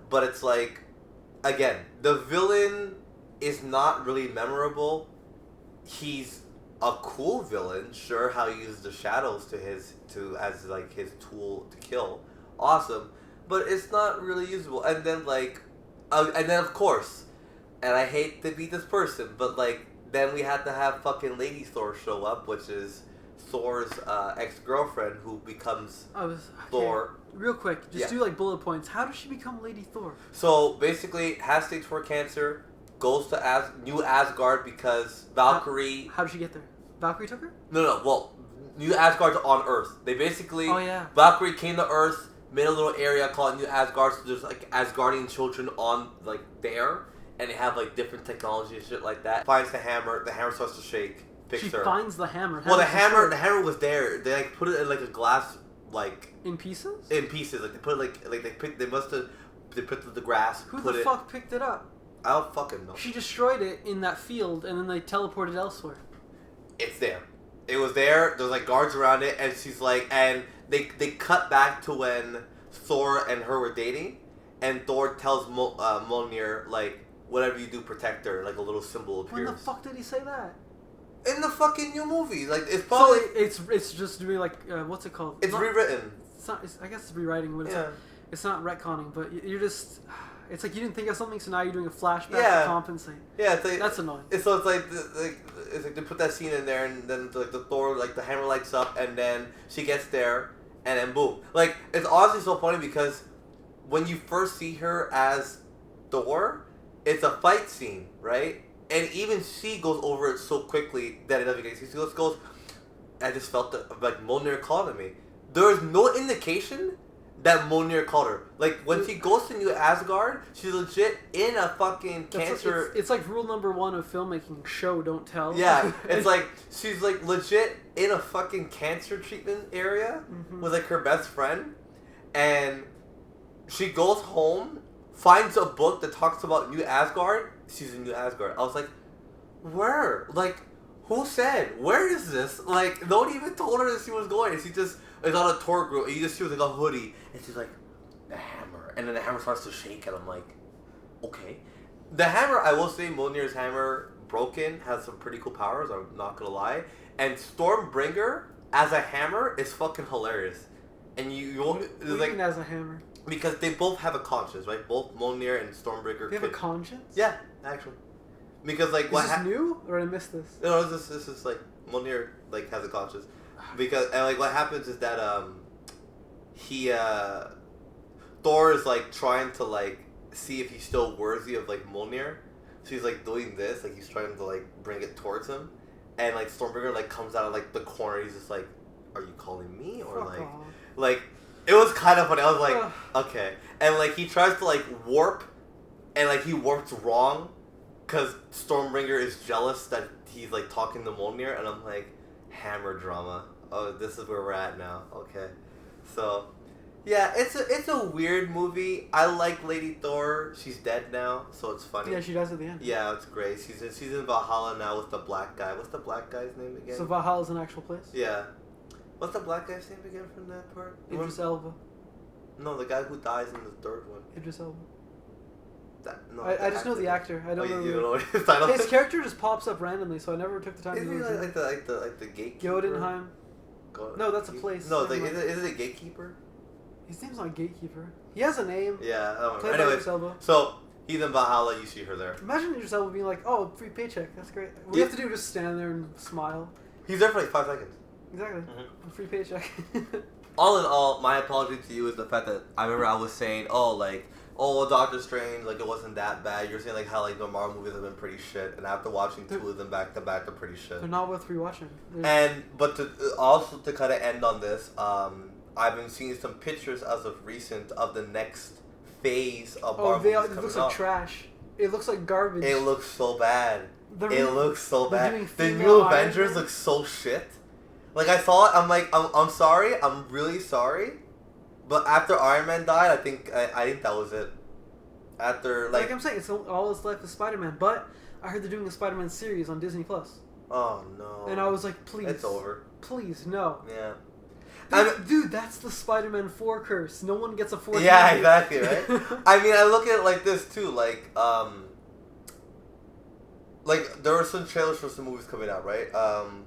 Speaker 1: But it's like, again, the villain is not really memorable. He's a cool villain, sure, how he uses the shadows as his tool to kill. Awesome. But it's not really usable. And then like And then of course, and I hate to be this person, but like then we had to have fucking Lady Thor show up, which is Thor's ex-girlfriend who becomes Thor.
Speaker 2: Real quick, just do like bullet points. How does she become Lady Thor?
Speaker 1: So basically, has stage 4 cancer, goes to New Asgard because Valkyrie.
Speaker 2: How did she get there? Valkyrie took her?
Speaker 1: No. Well, New Asgard's on Earth. They basically.
Speaker 2: Oh yeah.
Speaker 1: Valkyrie came to Earth, made a little area called New Asgard. So there's like Asgardian children on like there, and they have like different technology and shit like that. Finds the hammer. The hammer starts to shake.
Speaker 2: She finds the hammer.
Speaker 1: Well, the hammer was there. They like put it in like a glass, like
Speaker 2: in pieces.
Speaker 1: In pieces, like they put it like they must have they put the grass.
Speaker 2: Who the fuck picked it up?
Speaker 1: I don't fucking know.
Speaker 2: She destroyed it in that field, and then they teleported elsewhere.
Speaker 1: It's there. It was there. There's like guards around it, and she's like, and they cut back to when Thor and her were dating, and Thor tells Mjolnir like, whatever you do, protect her. Like a little symbol appears.
Speaker 2: When the fuck did he say that?
Speaker 1: In the fucking new movie, like it's probably
Speaker 2: it's just doing like what's it called?
Speaker 1: It's rewritten.
Speaker 2: It's not. I guess it's rewriting, but it's not retconning. But you're just. It's like you didn't think of something, so now you're doing a flashback to compensate.
Speaker 1: Yeah, it's like,
Speaker 2: that's annoying.
Speaker 1: It's like they put that scene in there, and then like the Thor, like the hammer lights up, and then she gets there, and then boom. Like it's honestly so funny because when you first see her as Thor, it's a fight scene, right? And even she goes over it so quickly that it doesn't get. She goes, I just felt like Mjolnir called me. There is no indication that Mjolnir called her. Like when she goes to New Asgard, she's legit in a fucking cancer.
Speaker 2: It's like rule number 1 of filmmaking: show, don't tell.
Speaker 1: Yeah, it's like she's like legit in a fucking cancer treatment area with like her best friend, and she goes home, finds a book that talks about New Asgard. She's in New Asgard. I was like, where? Like, who said? Where is this? Like, no one even told her that she was going. She just is on a tour group, and you just see her with like a hoodie, and she's like, the hammer. And then the hammer starts to shake, and I'm like, okay. The hammer, I will say, Mjolnir's hammer, broken, has some pretty cool powers, I'm not gonna lie. And Stormbringer, as a hammer, is fucking hilarious. And you
Speaker 2: like as a hammer?
Speaker 1: Because they both have a conscience, right? Both Mjolnir and Stormbringer.
Speaker 2: They have a conscience?
Speaker 1: Yeah, actually. Because like
Speaker 2: is this new, or did I miss this?
Speaker 1: No, this is like Mjolnir like has a conscience. Because and like what happens is that Thor is like trying to like see if he's still worthy of like Mjolnir. So he's like doing this, like he's trying to like bring it towards him, and like Stormbringer like comes out of like the corner. He's just like, "Are you calling me?" Or like it was kind of funny. I was like, okay, and like he tries to like warp, and like he warps wrong, cause Stormbringer is jealous that he's like talking to Mjolnir, and I'm like, hammer drama. Oh, this is where we're at now. Okay, so yeah, it's a weird movie. I like Lady Thor. She's dead now, so it's funny.
Speaker 2: Yeah, she dies at the end.
Speaker 1: Yeah, it's great. She's in Valhalla now with the black guy. What's the black guy's name again?
Speaker 2: So Valhalla's an actual place?
Speaker 1: Yeah. What's the black guy's name again from that part?
Speaker 2: Idris Elba.
Speaker 1: No, the guy who dies in the third one.
Speaker 2: Idris Elba.
Speaker 1: I
Speaker 2: just know the actor. I don't know.
Speaker 1: You don't know his title.
Speaker 2: His character just pops up randomly, so I never took the time
Speaker 1: Isn't
Speaker 2: to
Speaker 1: he like the gatekeeper?
Speaker 2: Jotunheim. No, that's a place.
Speaker 1: No, like, is it a gatekeeper?
Speaker 2: His name's not Gatekeeper. He has a name.
Speaker 1: Yeah, I don't
Speaker 2: remember.
Speaker 1: Anyway, so he's in Valhalla. You see her there.
Speaker 2: Imagine Idris Elba being like, "Oh, free paycheck. That's great." What do you have to do? Just stand there and smile.
Speaker 1: He's there for like 5 seconds.
Speaker 2: Exactly. A free paycheck.
Speaker 1: All in all, my apology to you is the fact that I remember I was saying, Doctor Strange, like it wasn't that bad. You're saying like how like the Marvel movies have been pretty shit, and after watching 2 of them back to back, they're pretty shit.
Speaker 2: They're not worth rewatching.
Speaker 1: But to kind of end on this, I've been seeing some pictures as of recent of the next phase of Marvel movies coming
Speaker 2: it looks like trash. It looks like garbage.
Speaker 1: It looks so bad. It looks so bad. The new
Speaker 2: female
Speaker 1: Avengers look so shit. Like I saw it, I'm like, I'm sorry, I'm really sorry. But after Iron Man died, I think that was it. After
Speaker 2: like I'm saying, it's all that's left is Spider-Man. But I heard they're doing a Spider-Man series on Disney Plus.
Speaker 1: Oh no!
Speaker 2: And I was like, please,
Speaker 1: it's over.
Speaker 2: Please, no.
Speaker 1: Yeah.
Speaker 2: Dude, that's the Spider-Man 4 curse. No one gets a 4.
Speaker 1: Yeah, exactly, right? I mean, I look at it like this too, like like, there were some trailers for some movies coming out, right?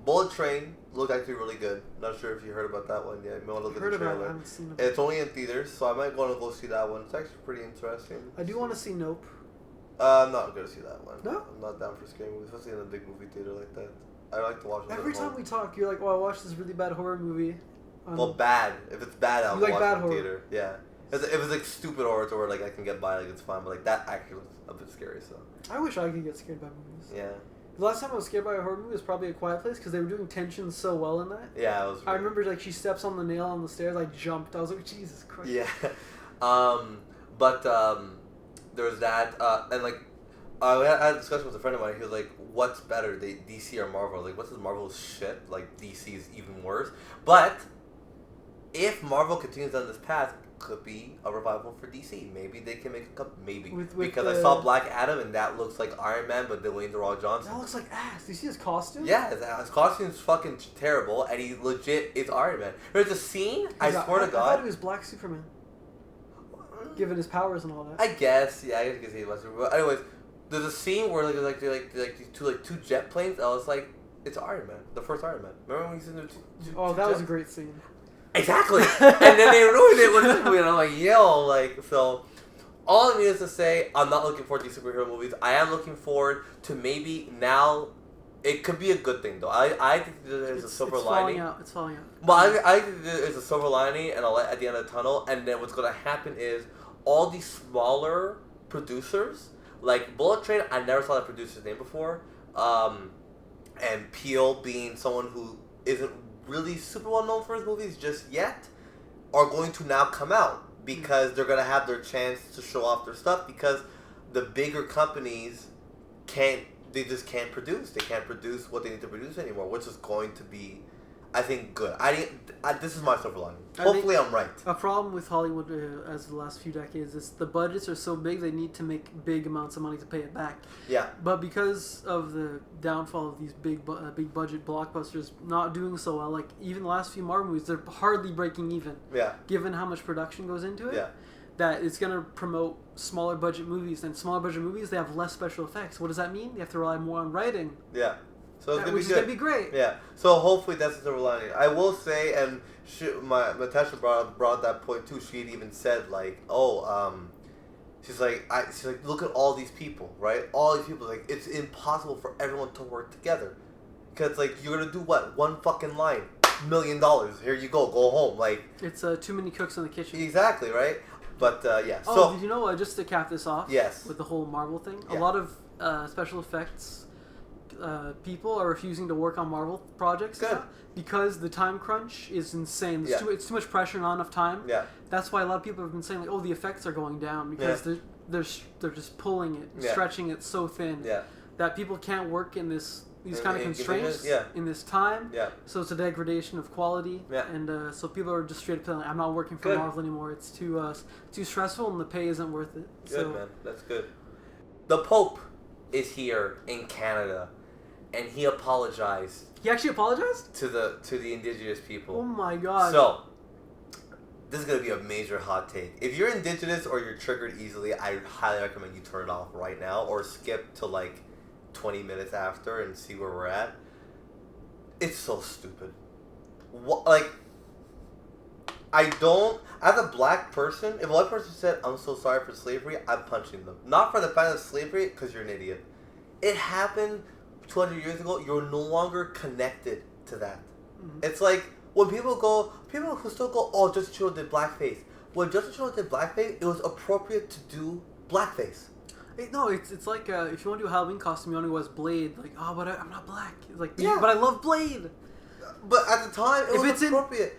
Speaker 1: Bullet Train looked actually really good. Not sure if you heard about that one yet. You want to look at the trailer.
Speaker 2: I haven't seen it.
Speaker 1: It's only in theaters, so I might want to go see that one. It's actually pretty interesting.
Speaker 2: I do want to see Nope.
Speaker 1: I'm not going to see that one.
Speaker 2: No?
Speaker 1: I'm not down for scary movies, especially in a big movie theater like that. I like to watch them
Speaker 2: Every time we talk, you're like, "Oh, I watched this really bad horror movie."
Speaker 1: Well, bad. If it's bad, I'll
Speaker 2: like
Speaker 1: watch
Speaker 2: bad
Speaker 1: it in
Speaker 2: horror.
Speaker 1: theater. Yeah. If it's like stupid horror to where like I can get by, like it's fine, but like that actually was a bit scary. So.
Speaker 2: I wish I could get scared by movies.
Speaker 1: Yeah.
Speaker 2: The last time I was scared by a horror movie was probably A Quiet Place because they were doing tension so well in that.
Speaker 1: Yeah, it was.
Speaker 2: I remember like she steps on the nail on the stairs. I jumped. I was like, Jesus Christ.
Speaker 1: Yeah. But there was that, and like. I had a discussion with a friend of mine. He was like, "What's better, DC or Marvel?" Like, what's this Marvel shit? Like, DC is even worse. But if Marvel continues on this path, could be a revival for DC. Maybe they can make a couple. Maybe because I saw Black Adam and that looks like Iron Man, but Dwayne The Rock Johnson.
Speaker 2: That looks like ass. Do you see his costume?
Speaker 1: Yeah, his costume's fucking terrible, and he legit is Iron Man. There's a scene. I swear to God.
Speaker 2: I thought he was Black Superman, given his powers and all that.
Speaker 1: I guess. Yeah, I guess you can see Black Superman. But anyways. There's a scene where they're these two jet planes. I was like, it's Iron Man, the first Iron Man. Remember when he's in the
Speaker 2: that was a great scene.
Speaker 1: Exactly, and then they ruined it with this movie, and I'm like, yo, like so. All I mean is to say, I'm not looking forward to these superhero movies. I am looking forward to maybe now. It could be a good thing though. I think there's a silver lining.
Speaker 2: It's falling out.
Speaker 1: But I think there's a silver lining and a light at the end of the tunnel. And then what's gonna happen is all these smaller producers. Like Bullet Train, I never saw that producer's name before, and Peele being someone who isn't really super well known for his movies just yet, are going to now come out because they're gonna have their chance to show off their stuff because the bigger companies just can't produce. They can't produce what they need to produce anymore, which is going to be, I think, good. This is my silver lining. Hopefully, I'm right.
Speaker 2: A problem with Hollywood as the last few decades is the budgets are so big they need to make big amounts of money to pay it back.
Speaker 1: Yeah.
Speaker 2: But because of the downfall of these big budget blockbusters not doing so well, like even the last few Marvel movies, they're hardly breaking even.
Speaker 1: Yeah.
Speaker 2: Given how much production goes into it.
Speaker 1: Yeah.
Speaker 2: That it's going to promote smaller budget movies, and smaller budget movies they have less special effects. What does that mean? They have to rely more on writing.
Speaker 1: Yeah. So it's
Speaker 2: which is going to be great.
Speaker 1: Yeah. So hopefully that's the silver lining. I will say, and Natasha brought up that point too. She had even said like, she's like, look at all these people, right? All these people, like, it's impossible for everyone to work together, because like you're gonna do what? One fucking line, $1 million. Here you go home. Like
Speaker 2: it's too many cooks in the kitchen.
Speaker 1: Exactly right. But yeah.
Speaker 2: Oh,
Speaker 1: so
Speaker 2: did you know? Just to cap this off.
Speaker 1: Yes.
Speaker 2: With the whole Marvel thing,
Speaker 1: Yeah.
Speaker 2: a lot of special effects. People are refusing to work on Marvel projects now because the time crunch is insane. It's too much pressure and not enough time.
Speaker 1: Yeah.
Speaker 2: That's why a lot of people have been saying like, oh, the effects are going down because they're just pulling it, stretching it so thin that people can't work in these kind of constraints in this time.
Speaker 1: Yeah.
Speaker 2: So it's a degradation of quality.
Speaker 1: Yeah.
Speaker 2: And so people are just straight up saying, I'm not working for Marvel anymore. It's too stressful and the pay isn't worth it.
Speaker 1: Good, man. That's good. The Pope is here in Canada. And he apologized.
Speaker 2: He actually apologized?
Speaker 1: To the indigenous people.
Speaker 2: Oh my god.
Speaker 1: So, this is going to be a major hot take. If you're indigenous or you're triggered easily, I highly recommend you turn it off right now or skip to like 20 minutes after and see where we're at. It's so stupid. What, like, as a black person, if a white person said, I'm so sorry for slavery, I'm punching them. Not for the fact of slavery, because you're an idiot. It happened 200 years ago. You're no longer connected to that. Mm-hmm. It's like when people who still go, oh, Justin Trudeau did blackface. When Justin Trudeau did blackface, it was appropriate to do blackface.
Speaker 2: No, it's like if you want to do a Halloween costume, you only was Blade. Like, oh, but I'm not black. Like, but I love Blade.
Speaker 1: But at the time, it was appropriate.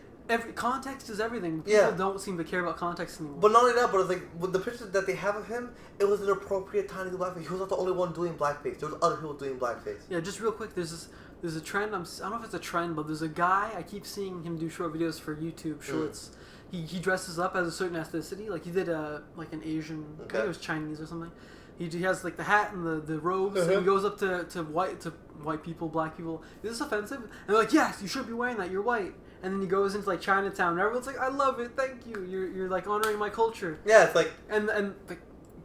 Speaker 2: Context is everything. People don't seem to care about context anymore.
Speaker 1: But not only that, but it's like with the pictures that they have of him, it was an appropriate time to do blackface. He was not the only one doing blackface. There was other people doing blackface.
Speaker 2: Yeah, just real quick, there's a trend. I don't know if it's a trend, but there's a guy I keep seeing him do short videos for YouTube Shorts. He dresses up as a certain ethnicity. Like he did like an Asian. I think it was Chinese or something. He has like the hat and the robes, and he goes up to white people, black people. Is this offensive? And they're like, yes, you shouldn't be wearing that. You're white. And then he goes into like Chinatown, and everyone's like, I love it, thank you. You're like honoring my culture.
Speaker 1: Yeah, it's like
Speaker 2: and like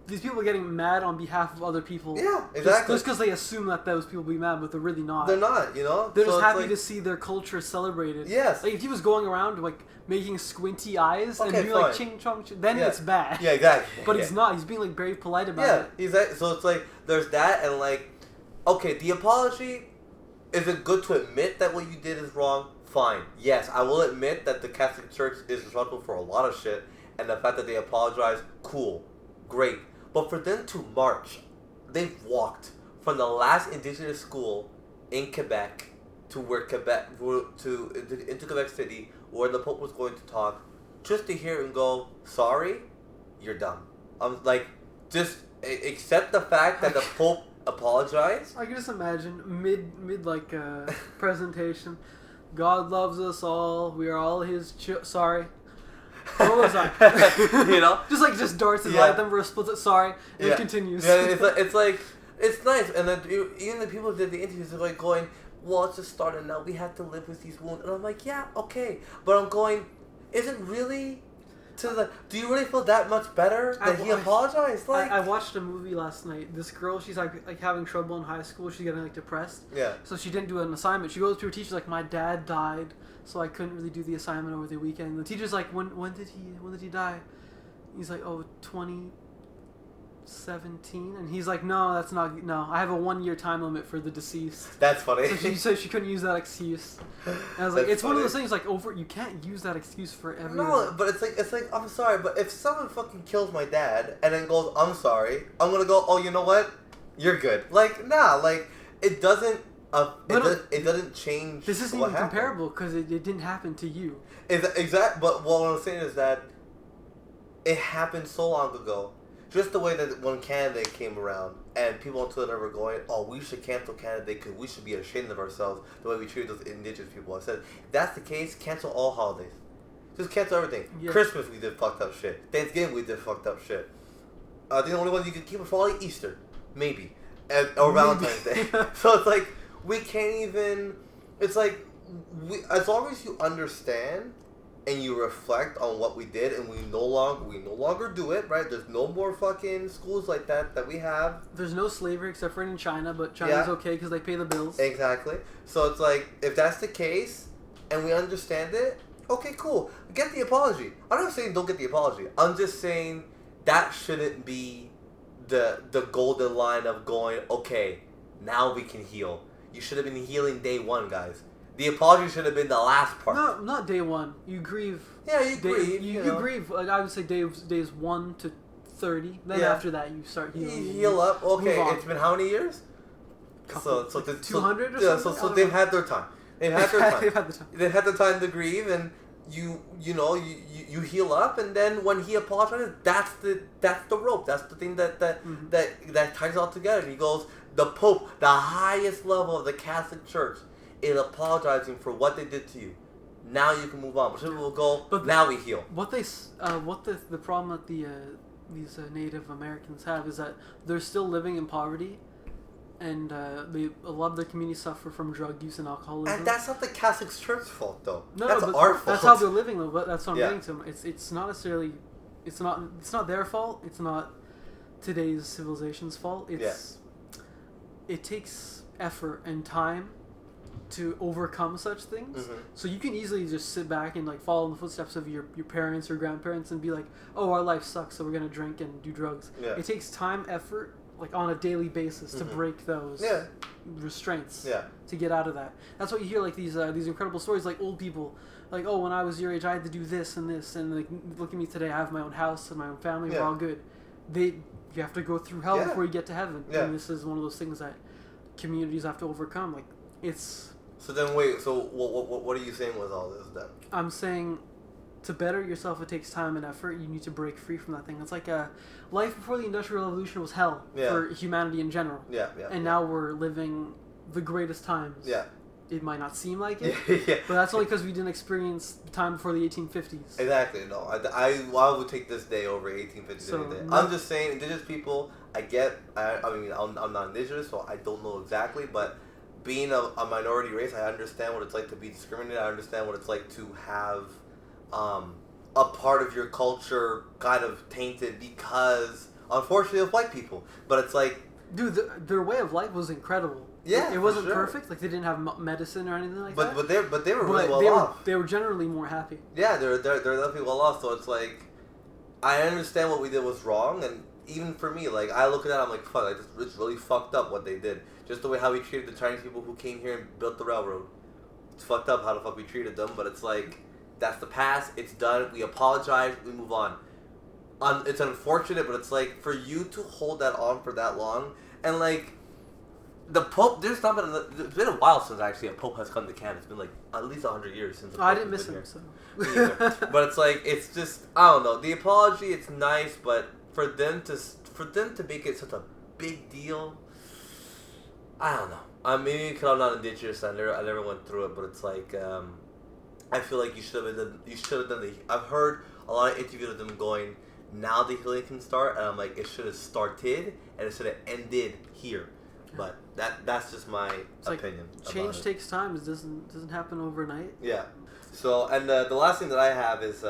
Speaker 2: these people are getting mad on behalf of other people.
Speaker 1: Yeah, exactly.
Speaker 2: Just because they assume that those people will be mad, but they're really not.
Speaker 1: They're not, you know?
Speaker 2: They're just happy to see their culture celebrated.
Speaker 1: Yes.
Speaker 2: Like, if he was going around, like, making squinty eyes and doing, like, ching chong, then it's bad.
Speaker 1: Yeah, exactly.
Speaker 2: But he's not. He's being, like, very polite about it.
Speaker 1: Yeah, so it's like, there's that, and, like, okay, the apology, is it good to admit that what you did is wrong? Fine. Yes, I will admit that the Catholic Church is responsible for a lot of shit, and the fact that they apologize, cool. Great. But for them to march, they've walked from the last indigenous school in Quebec to into Quebec City, where the Pope was going to talk, just to hear him go, sorry, you're dumb. I'm like, just accept the fact that the Pope apologized.
Speaker 2: I can just imagine mid like presentation. God loves us all. We are all His sorry. What was I?
Speaker 1: You know,
Speaker 2: just darts his eye at them for a split. Sorry, and it continues.
Speaker 1: Yeah, it's like it's nice, and then even the people who did the interviews are like going, "Well, it's just starting now. We have to live with these wounds," and I'm like, "Yeah, okay," but I'm going, "Is it really?" Do you really feel that much better that he apologized? Like,
Speaker 2: I watched a movie last night. This girl, she's like having trouble in high school. She's getting like depressed.
Speaker 1: Yeah.
Speaker 2: So she didn't do an assignment. She goes to her teacher like, my dad died, so I couldn't really do the assignment over the weekend. The teacher's like, when did he die? He's like, 2017, and he's like, no, that's not. No, I have a 1-year time limit for the deceased.
Speaker 1: That's funny.
Speaker 2: So she said she couldn't use that excuse. And I was like, it's funny. One of those things like you can't use that excuse for everyone.
Speaker 1: No, but it's like I'm sorry, but if someone fucking kills my dad and then goes, I'm sorry, I'm gonna go, oh, you know what? You're good. Like, nah, like it doesn't. It doesn't change.
Speaker 2: This isn't even comparable because it didn't happen to you.
Speaker 1: Exactly. But what I'm saying is that it happened so long ago. Just the way that when Canada came around and people on Twitter were going, oh, we should cancel Canada because we should be ashamed of ourselves the way we treated those indigenous people. I said, if that's the case, cancel all holidays. Just cancel everything. Yeah. Christmas, we did fucked up shit. Thanksgiving, we did fucked up shit. The only one you could keep is probably Easter. Maybe. Or Valentine's Day. So it's like, we can't even... It's like, as long as you understand... and you reflect on what we did, and we no longer do it, right? There's no more fucking schools like that we have.
Speaker 2: There's no slavery except for in China, but China's okay because they pay the bills.
Speaker 1: Exactly. So it's like, if that's the case, and we understand it, okay, cool. Get the apology. I'm not saying don't get the apology. I'm just saying that shouldn't be the golden line of going, okay, now we can heal. You should have been healing day one, guys. The apology should have been the last part.
Speaker 2: No, not day one. You grieve.
Speaker 1: Yeah, you grieve.
Speaker 2: You grieve. Like, I would say days 1 to 30. Then after that, you start healing.
Speaker 1: You heal up. Okay, it's been how many years? So
Speaker 2: 200 or something?
Speaker 1: So they've had their time. They've had their time.
Speaker 2: They've had the time.
Speaker 1: They've had the time to grieve, and you heal up, and then when he apologizes, that's the rope. That's the thing that ties it all together. And he goes, the Pope, the highest level of the Catholic Church, is apologizing for what they did to you. Now you can move on. But some people will go, but now we heal.
Speaker 2: What the problem that these Native Americans have is that they're still living in poverty, and a lot of their communities suffer from drug use and alcoholism.
Speaker 1: And that's not the Catholic Church's fault, though.
Speaker 2: No,
Speaker 1: that's
Speaker 2: but
Speaker 1: our fault.
Speaker 2: That's how they're living, though. But that's what I'm getting to them. It's not necessarily, it's not their fault. It's not today's civilization's fault. It takes effort and time to overcome such things. Mm-hmm. So you can easily just sit back and like follow in the footsteps of your parents or grandparents and be like, oh, our life sucks, so we're gonna drink and do drugs. Yeah. It takes time, effort, like on a daily basis to break those restraints to get out of that. That's what you hear, like these incredible stories, like old people, like, oh, when I was your age, I had to do this and this, and like, look at me today, I have my own house and my own family, we're all good. You have to go through hell before you get to heaven. Yeah. And this is one of those things that communities have to overcome. Like, it's...
Speaker 1: So then wait, so what are you saying with all this then?
Speaker 2: I'm saying to better yourself, it takes time and effort. You need to break free from that thing. It's like life before the Industrial Revolution was hell for humanity in general. And now we're living the greatest times. Yeah. It might not seem like it, but that's only because we didn't experience the time before the 1850s.
Speaker 1: Exactly. No, I would take this day over 1850s any day. I'm just saying, indigenous people, I mean, I'm not indigenous, so I don't know exactly, but being a minority race, I understand what it's like to be discriminated. I understand what it's like to have a part of your culture kind of tainted because unfortunately, of white people. But it's like,
Speaker 2: dude, their way of life was incredible.
Speaker 1: Yeah,
Speaker 2: it wasn't perfect. Like they didn't have medicine or anything like that.
Speaker 1: But they were really well off.
Speaker 2: They were generally more happy.
Speaker 1: Yeah, they're definitely well off. So it's like, I understand what we did was wrong, and even for me, like I look at that, I'm like, fuck, like, it's really fucked up what they did. Just the way how we treated the Chinese people who came here and built the railroad. It's fucked up how the fuck we treated them, but it's like, that's the past. It's done. We apologize. We move on. It's unfortunate, but it's like for you to hold that on for that long, and like. The Pope, it's been a while since actually a Pope has come to Canada. It's been like at least 100 years since.
Speaker 2: I didn't miss him, so.
Speaker 1: But it's like it's just I don't know. The apology, it's nice, but for them to make it such a big deal, I don't know. I mean, because I'm not indigenous, I never went through it, but it's like I feel like you should have done the. I've heard a lot of interviews of them going, now the healing can start, and I'm like, it should have started and it should have ended here. But that's just my opinion.
Speaker 2: Like, change takes time. It doesn't happen overnight.
Speaker 1: Yeah. So, and the last thing that I have is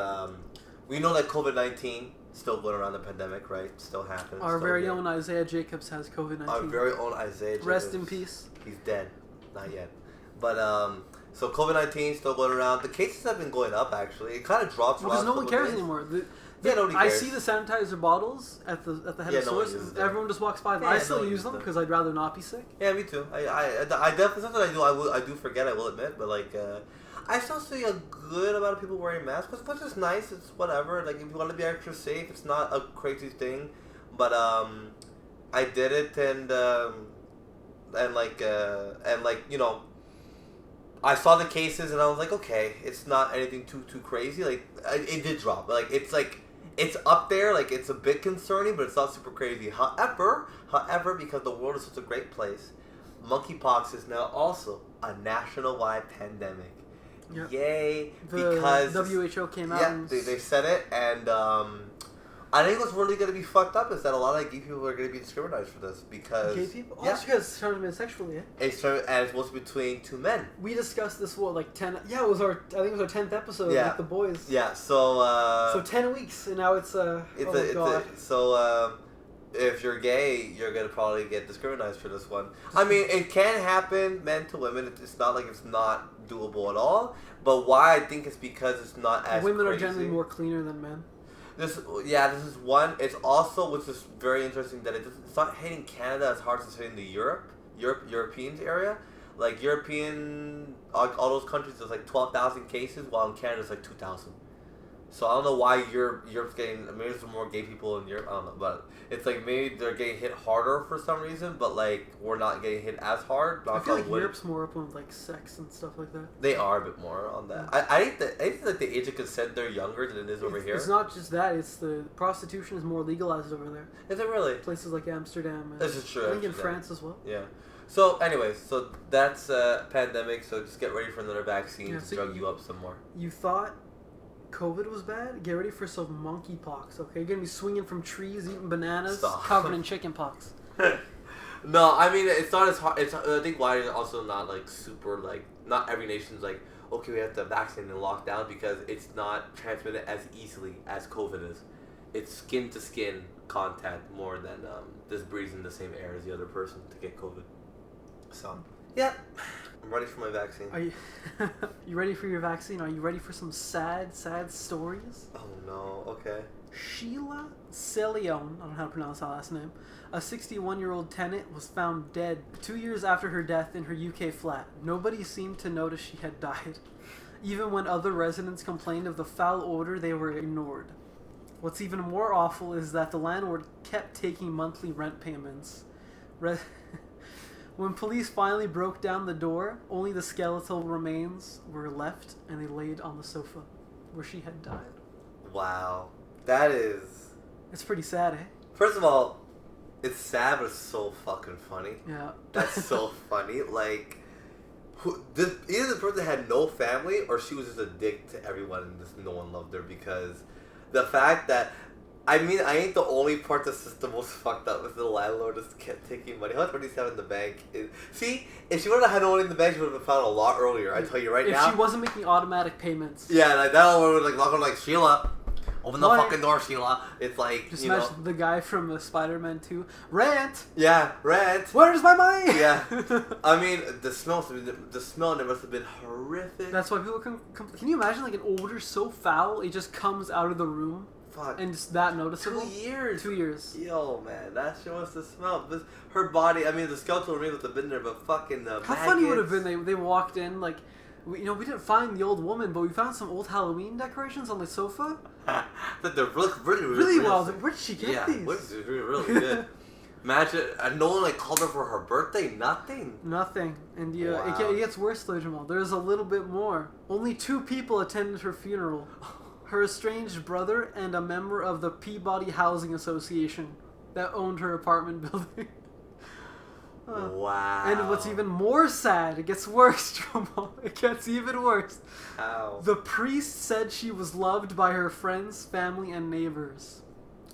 Speaker 1: we know that COVID-19 still going around, the pandemic, right? Still happening.
Speaker 2: Our very own Isaiah Jacobs has COVID-19.
Speaker 1: Our very own Isaiah Jacobs.
Speaker 2: Rest in peace.
Speaker 1: He's dead. Not yet. But so COVID-19 still going around. The cases have been going up actually. It kind of dropped.
Speaker 2: Because no one cares anymore.
Speaker 1: Nobody cares.
Speaker 2: I see the sanitizer bottles at the head of stores. Everyone just walks by them. I still use them because I'd rather not be sick.
Speaker 1: Yeah, me too. I definitely something I do forget. I will admit, but like I still see a good amount of people wearing masks, which is nice. It's whatever. Like if you want to be extra safe, it's not a crazy thing. But I did it and you know, I saw the cases and I was like, okay, it's not anything too crazy. Like it did drop. Like it's up there, like it's a bit concerning, but it's not super crazy. However, because the world is such a great place, monkeypox is now also a national-wide pandemic. Yep. Yay! Because
Speaker 2: WHO came out.
Speaker 1: Yeah, they said it, and I think what's really going to be fucked up is that a lot of gay people are going to be discriminated for this because
Speaker 2: gay people. Yeah, because it's started sexually.
Speaker 1: It's between two men.
Speaker 2: We discussed this 10. Yeah, I think it was our 10th episode. Yeah. With the boys.
Speaker 1: Yeah. So
Speaker 2: 10 weeks, and now it's
Speaker 1: if you're gay, you're gonna probably get discriminated for this one. I mean, it can happen, men to women. It's not like it's not doable at all. But why I think it's because it's not as
Speaker 2: women
Speaker 1: crazy.
Speaker 2: are generally more cleaner than men.
Speaker 1: This is one. It's also, which is very interesting, that it's not hitting Canada as hard as it's hitting the European area. Like European, all those countries, there's like 12,000 cases, while in Canada it's like 2,000. So I don't know why Europe's getting. Maybe there's more gay people in Europe. I don't know, but it's like maybe they're getting hit harder for some reason, but like we're not getting hit as hard.
Speaker 2: I feel like Europe's more open with like sex and stuff like that.
Speaker 1: They are a bit more on that. I think like the age of consent they're younger than it is over here.
Speaker 2: It's not just that. It's the prostitution is more legalized over there.
Speaker 1: Is it really?
Speaker 2: Places like Amsterdam. And
Speaker 1: this is true.
Speaker 2: I think in France as well.
Speaker 1: Yeah. So, anyways, so that's pandemic. So just get ready for another vaccine to drug you up some more.
Speaker 2: You thought COVID was bad? Get ready for some monkeypox, okay? You're gonna be swinging from trees, eating bananas, covered in chicken pox.
Speaker 1: No, I mean, it's not as hard. I think why it's also not like super, like, not every nation's like, okay, we have to vaccinate and lock down, because it's not transmitted as easily as COVID is. It's skin to skin contact more than just breathing the same air as the other person to get COVID. So, yeah. I'm ready for my vaccine.
Speaker 2: Are you you ready for your vaccine? Are you ready for some sad stories?
Speaker 1: Oh no, okay.
Speaker 2: Sheila Celeon, I don't know how to pronounce her last name, a 61-year-old tenant was found dead 2 years after her death in her UK flat. Nobody seemed to notice she had died. Even when other residents complained of the foul odor, they were ignored. What's even more awful is that the landlord kept taking monthly rent payments. When police finally broke down the door, only the skeletal remains were left, and they laid on the sofa where she had died.
Speaker 1: Wow. That is...
Speaker 2: It's pretty sad, eh?
Speaker 1: First of all, it's sad, but it's so fucking funny.
Speaker 2: Yeah.
Speaker 1: That's so funny. Like, either the person had no family, or she was just a dick to everyone and just no one loved her, because the fact that... I mean, I ain't the only part that's just the most fucked up with the landlord just kept taking money. How much money does he have in the bank? See, if she would have had no money in the bank, she would have been found a lot earlier. I tell you right now.
Speaker 2: If she wasn't making automatic payments.
Speaker 1: Yeah, like that one would like lock on like, Sheila, Open the fucking door, Sheila. It's like,
Speaker 2: just imagine the guy from Spider-Man 2. Rant!
Speaker 1: Yeah, rant!
Speaker 2: Where's my money?
Speaker 1: Yeah. I mean, the smell must have been horrific.
Speaker 2: That's why people can you imagine like an odor so foul, it just comes out of the room?
Speaker 1: Fuck.
Speaker 2: And it's that noticeable?
Speaker 1: 2 years.
Speaker 2: 2 years.
Speaker 1: Yo, man, that shit must have smelled. Her body, I mean, the skeletal remains would have been there, but fucking the
Speaker 2: How funny would have been they walked in, like, we didn't find the old woman, but we found some old Halloween decorations on the sofa.
Speaker 1: That they look
Speaker 2: really well. Where did she get these?
Speaker 1: Yeah, really good. Imagine, no one like called her for her birthday. Nothing.
Speaker 2: And it gets worse, though, Jamal. There's a little bit more. Only 2 people attended her funeral: her estranged brother and a member of the Peabody Housing Association that owned her apartment building.
Speaker 1: Wow.
Speaker 2: And what's even more sad, it gets worse, Jamal. It gets even worse.
Speaker 1: How?
Speaker 2: The priest said she was loved by her friends, family, and neighbors.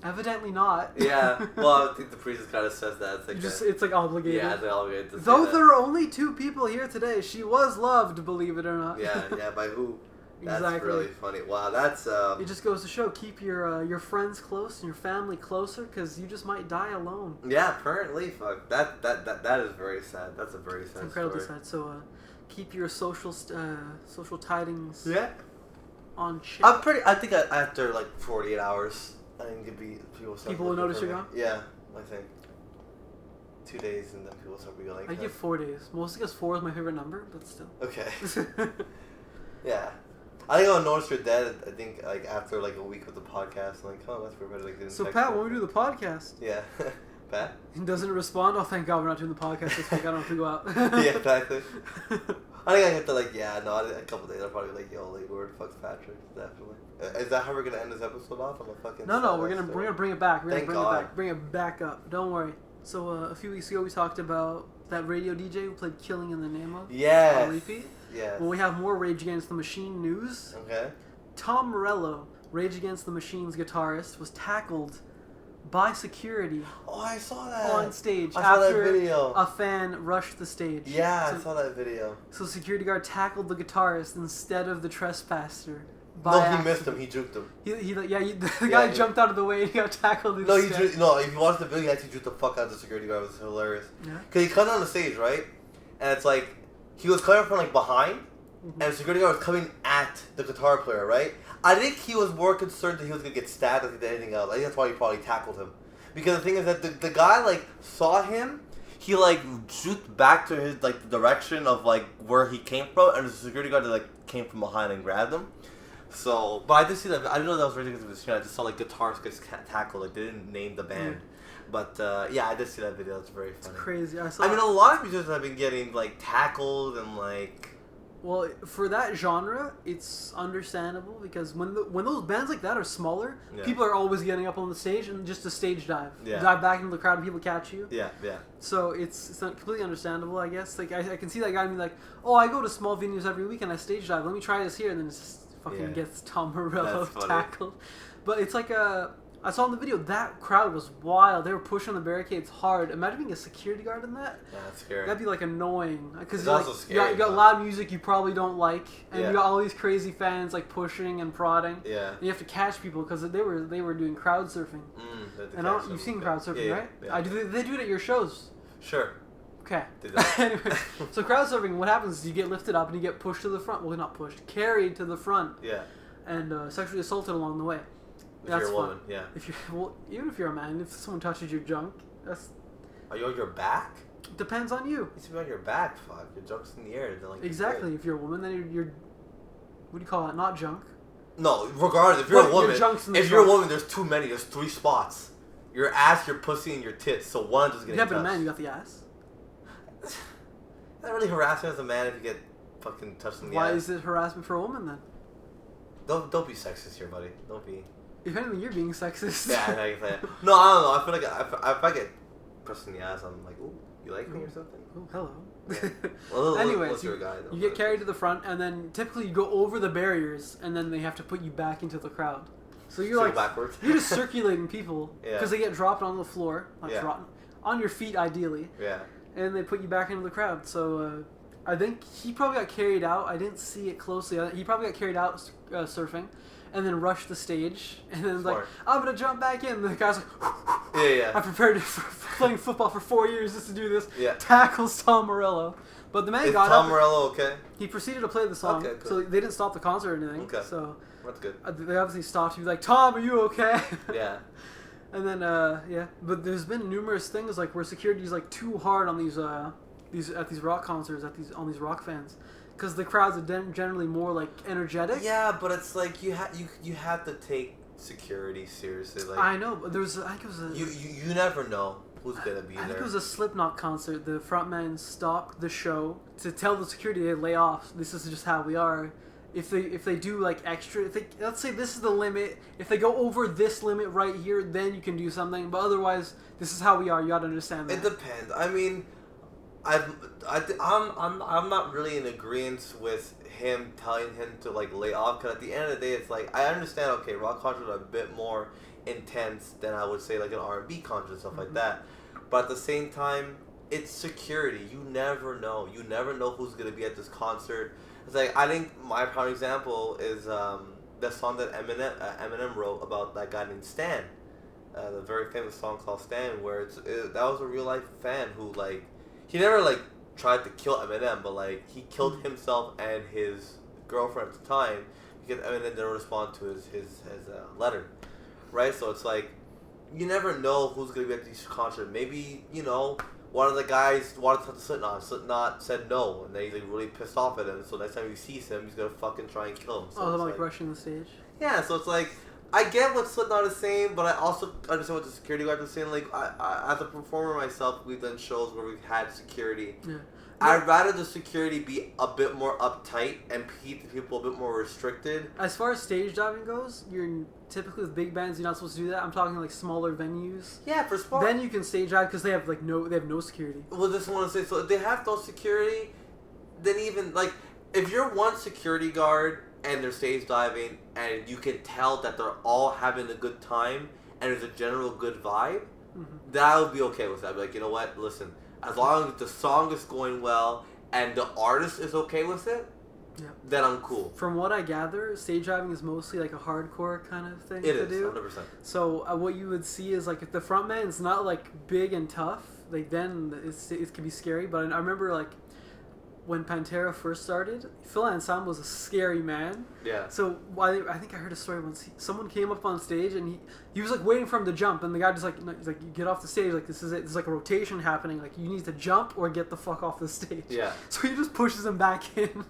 Speaker 2: Evidently not.
Speaker 1: Yeah. Well, I think the priest kind of says that.
Speaker 2: It's like obligated.
Speaker 1: Yeah, it's obligated to say
Speaker 2: Though
Speaker 1: that.
Speaker 2: there are only 2 people here today, she was loved, believe it or not.
Speaker 1: Yeah, by who? That's
Speaker 2: Exactly.
Speaker 1: really funny. Wow, that's
Speaker 2: It just goes to show, keep your friends close and your family closer, because you just might die alone.
Speaker 1: Yeah, apparently, fuck. That is very sad. That's a very sad
Speaker 2: It's incredibly
Speaker 1: story.
Speaker 2: sad. So keep your social tidings
Speaker 1: Yeah.
Speaker 2: on check.
Speaker 1: I think after like 48 hours, I think it'd be people
Speaker 2: will notice you're gone?
Speaker 1: Yeah, I think 2 days and then people start being like.
Speaker 2: I give 4 days, mostly because 4 is my favorite number, but still.
Speaker 1: Okay. Yeah. I think I'll notice you're dead. I think like after like a week of the podcast, I'm like, oh, that's everybody like didn't.
Speaker 2: So
Speaker 1: text
Speaker 2: Pat,
Speaker 1: me.
Speaker 2: when we do the podcast,
Speaker 1: Yeah, Pat.
Speaker 2: he doesn't respond. Oh, thank God we're not doing the podcast this week. I don't have to go out.
Speaker 1: Yeah, exactly. I think I have to like, a couple days. I'll probably like, yo, like, word fucks Patrick, definitely. Is that how we're gonna end this episode off? On a fucking.
Speaker 2: No, we're gonna bring it back.
Speaker 1: Thank God.
Speaker 2: Bring it back up. Don't worry. So a few weeks ago we talked about that radio DJ who played "Killing in the Name of."
Speaker 1: Yes.
Speaker 2: On repeat.
Speaker 1: Yes.
Speaker 2: Well, we have more Rage Against the Machine news.
Speaker 1: Okay.
Speaker 2: Tom Morello, Rage Against the Machine's guitarist, was tackled by security.
Speaker 1: Oh, I saw that
Speaker 2: on stage
Speaker 1: I saw
Speaker 2: after
Speaker 1: that video.
Speaker 2: a fan rushed the stage.
Speaker 1: Yeah, I saw that video.
Speaker 2: So security guard tackled the guitarist instead of the trespasser.
Speaker 1: He missed him. He juked him.
Speaker 2: The guy jumped out of the way and he got tackled instead.
Speaker 1: No, if you watch the video, he actually juked the fuck out of the security guard. It was hilarious.
Speaker 2: Yeah.
Speaker 1: Because he comes on the stage, right? And it's like, he was coming from like behind, and the security guard was coming at the guitar player, right? I think he was more concerned that he was going to get stabbed than anything else. I think that's why he probably tackled him. Because the thing is that the guy, like, saw him, he, like, juked back to his, like, the direction of, like, where he came from, and the security guard, like, came from behind and grabbed him. So, but I did see that. I didn't know that was Rage Against the Machine. I just saw, like, guitarists get tackled. Like, they didn't name the band. But, yeah, I did see that video. It's very funny.
Speaker 2: It's crazy.
Speaker 1: I mean, a lot of musicians have been getting, like, tackled and, like...
Speaker 2: Well, for that genre, it's understandable because when those bands like that are smaller, people are always getting up on the stage and just a stage dive.
Speaker 1: Yeah.
Speaker 2: Dive back into the crowd and people catch you.
Speaker 1: Yeah.
Speaker 2: So it's not completely understandable, I guess. Like, I can see that guy being like, oh, I go to small venues every week and I stage dive. Let me try this here. And then it just fucking gets Tom Morello tackled. But it's like I saw in the video, that crowd was wild. They were pushing the barricades hard. Imagine being a security guard in that.
Speaker 1: Yeah, that's scary.
Speaker 2: That'd be like annoying. Because
Speaker 1: scary,
Speaker 2: you got loud music you probably don't like, and
Speaker 1: Yeah.
Speaker 2: you got all these crazy fans like pushing and prodding.
Speaker 1: Yeah.
Speaker 2: And you have to catch people because they were doing crowd surfing. And you've seen crowd surfing, right?
Speaker 1: Yeah.
Speaker 2: They do it at your shows.
Speaker 1: Sure.
Speaker 2: Okay.
Speaker 1: Did that.
Speaker 2: Anyway, so crowd surfing, what happens is you get lifted up and you get pushed to the front. Well, not pushed, carried to the front.
Speaker 1: Yeah.
Speaker 2: And sexually assaulted along the way.
Speaker 1: If you're a woman, yeah.
Speaker 2: Even if you're a man, if someone touches your junk, that's...
Speaker 1: Are you on your back?
Speaker 2: Depends on you.
Speaker 1: You should be on your back, fuck. Your junk's in the air. Then, like,
Speaker 2: Exactly. If you're a woman, then you're... What do you call that? Not junk.
Speaker 1: No, regardless, if you're a woman...
Speaker 2: If you're
Speaker 1: a woman, there's too many. There's 3 spots. Your ass, your pussy, and your tits. So one just getting touched.
Speaker 2: Yeah, but a man, you got the ass.
Speaker 1: Not really harassment as a man if you get fucking touched in the ass.
Speaker 2: Why is it harassment for a woman, then?
Speaker 1: Don't be sexist here, buddy. Don't be...
Speaker 2: If anything, you're being sexist.
Speaker 1: Yeah, I can say it. No, I don't know. I feel like if I get pressed in the ass, I'm like, ooh, you like me or something?
Speaker 2: Oh, hello.
Speaker 1: Yeah. Well,
Speaker 2: anyways,
Speaker 1: you're a guy, though,
Speaker 2: you get carried to the front, and then typically you go over the barriers, and then they have to put you back into the crowd. So you're like
Speaker 1: backwards.
Speaker 2: You're just circulating people because they get dropped on the floor, on your feet ideally.
Speaker 1: Yeah.
Speaker 2: And they put you back into the crowd. So I think he probably got carried out. I didn't see it closely. He probably got carried out surfing, and then rush the stage, and then
Speaker 1: Smart.
Speaker 2: like, I'm gonna jump back in. And the guy's like,
Speaker 1: Yeah.
Speaker 2: I prepared for playing football for 4 years just to do this.
Speaker 1: Yeah.
Speaker 2: Tackles Tom Morello. But the man
Speaker 1: Is
Speaker 2: got
Speaker 1: Tom
Speaker 2: up.
Speaker 1: Morello okay?
Speaker 2: He proceeded to play the song.
Speaker 1: Okay, cool.
Speaker 2: So they didn't stop the concert or anything.
Speaker 1: Okay.
Speaker 2: So
Speaker 1: That's good.
Speaker 2: they obviously stopped. He was like, Tom, are you okay?
Speaker 1: Yeah.
Speaker 2: And then yeah, but there's been numerous things like where security's like too hard on these rock concerts on these rock fans, because the crowds are generally more like energetic.
Speaker 1: Yeah, but it's like you have to take security seriously. Like
Speaker 2: I know, but I think it was
Speaker 1: you never know who's gonna be
Speaker 2: I
Speaker 1: there.
Speaker 2: think it was a Slipknot concert. The frontman stopped the show to tell the security they lay off. This is just how we are. If they do like extra, let's say this is the limit. If they go over this limit right here, then you can do something. But otherwise, this is how we are. You gotta understand that.
Speaker 1: It depends. I mean, I'm not really in agreement with him telling him to like lay off, because at the end of the day, it's like I understand. Okay, rock concerts are a bit more intense than I would say like an R&B concert, stuff like that. But at the same time, it's security. You never know. You never know who's gonna be at this concert. It's like, I think my prime example is the song that Eminem wrote about that guy named Stan. The very famous song called Stan, where that was a real life fan who like, he never like tried to kill Eminem, but like he killed himself and his girlfriend at the time because Eminem didn't respond to his letter, right? So it's like, you never know who's gonna be at these concerts. Maybe, you know, one of the guys wanted to talk to Slipknot. Slipknot said no, and then he's like really pissed off at him. So next time he sees him, he's gonna fucking try and kill him. So
Speaker 2: they're like rushing the stage.
Speaker 1: Yeah, so it's like, I get what Slipknot is saying, but I also understand what the security guard is saying. Like, I as a performer myself, we've done shows where we've had security. Yeah. I'd rather the security be a bit more uptight and keep the people a bit more restricted. As
Speaker 2: far as stage diving goes, you're typically with big bands, you're not supposed to do that. I'm talking like smaller venues.
Speaker 1: Yeah, for small.
Speaker 2: Then you can stage dive because they have no security.
Speaker 1: Well, this want to say, so if they have no security, then even like if you're one security guard and they're stage diving and you can tell that they're all having a good time and there's a general good vibe, that would be okay with that. I'd be like, you know what? Listen. As long as the song is going well and the artist is okay with it, then I'm cool.
Speaker 2: From what I gather, stage diving is mostly like a hardcore kind of thing
Speaker 1: to
Speaker 2: do.
Speaker 1: 100%.
Speaker 2: So what you would see is like if the frontman is not like big and tough, like then it can be scary. But I remember like when Pantera first started, Phil Anselmo was a scary man. Yeah. So I think I heard a story once. Someone came up on stage and he was like waiting for him to jump, and the guy just like he's like, you get off the stage, like this is it. There's like a rotation happening. Like you need to jump or get the fuck off the stage. Yeah. So he just pushes him back in.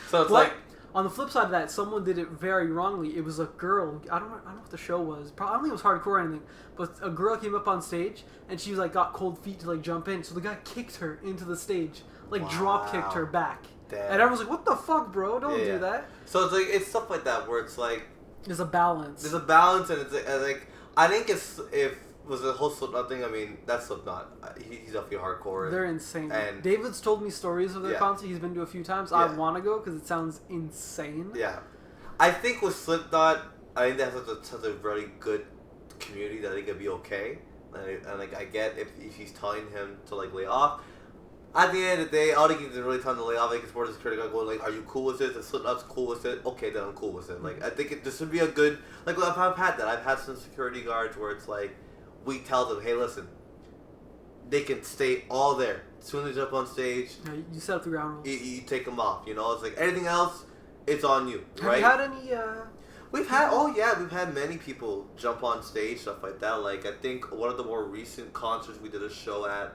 Speaker 1: So it's like,
Speaker 2: on the flip side of that, someone did it very wrongly. It was a girl. I don't know what the show was. I don't think it was hardcore or anything. But a girl came up on stage and she was like got cold feet to like jump in. So the guy kicked her into the stage. Like drop kicked her back. Damn. And everyone's like, what the fuck, bro? Don't do that.
Speaker 1: So it's like, it's stuff like that where it's like,
Speaker 2: there's a balance.
Speaker 1: There's a balance, and it's like I think if was the whole Slipknot thing, I mean, that's Slipknot. He's definitely hardcore.
Speaker 2: They're insane. And David's told me stories of their concert. He's been to a few times. I want to go because it sounds insane.
Speaker 1: Yeah. I think with Slipknot, I think they have such a really good community that it could be okay. And like, I get if he's telling him to like lay off. At the end of the day, all he can really tell him to lay off. Like, support his critic going like, "Are you cool with it? The Slipknot's cool with it. Okay, then I'm cool with it." Like, I think this would be a good like. I've had that. I've had some security guards where it's like, we tell them, "Hey, listen, they can stay all there. As soon as they jump on stage,
Speaker 2: you set up the ground rules.
Speaker 1: You take them off. You know, it's like anything else, it's on you." Right?
Speaker 2: Have you had any?
Speaker 1: We've had many people jump on stage, stuff like that. Like, I think one of the more recent concerts we did a show at.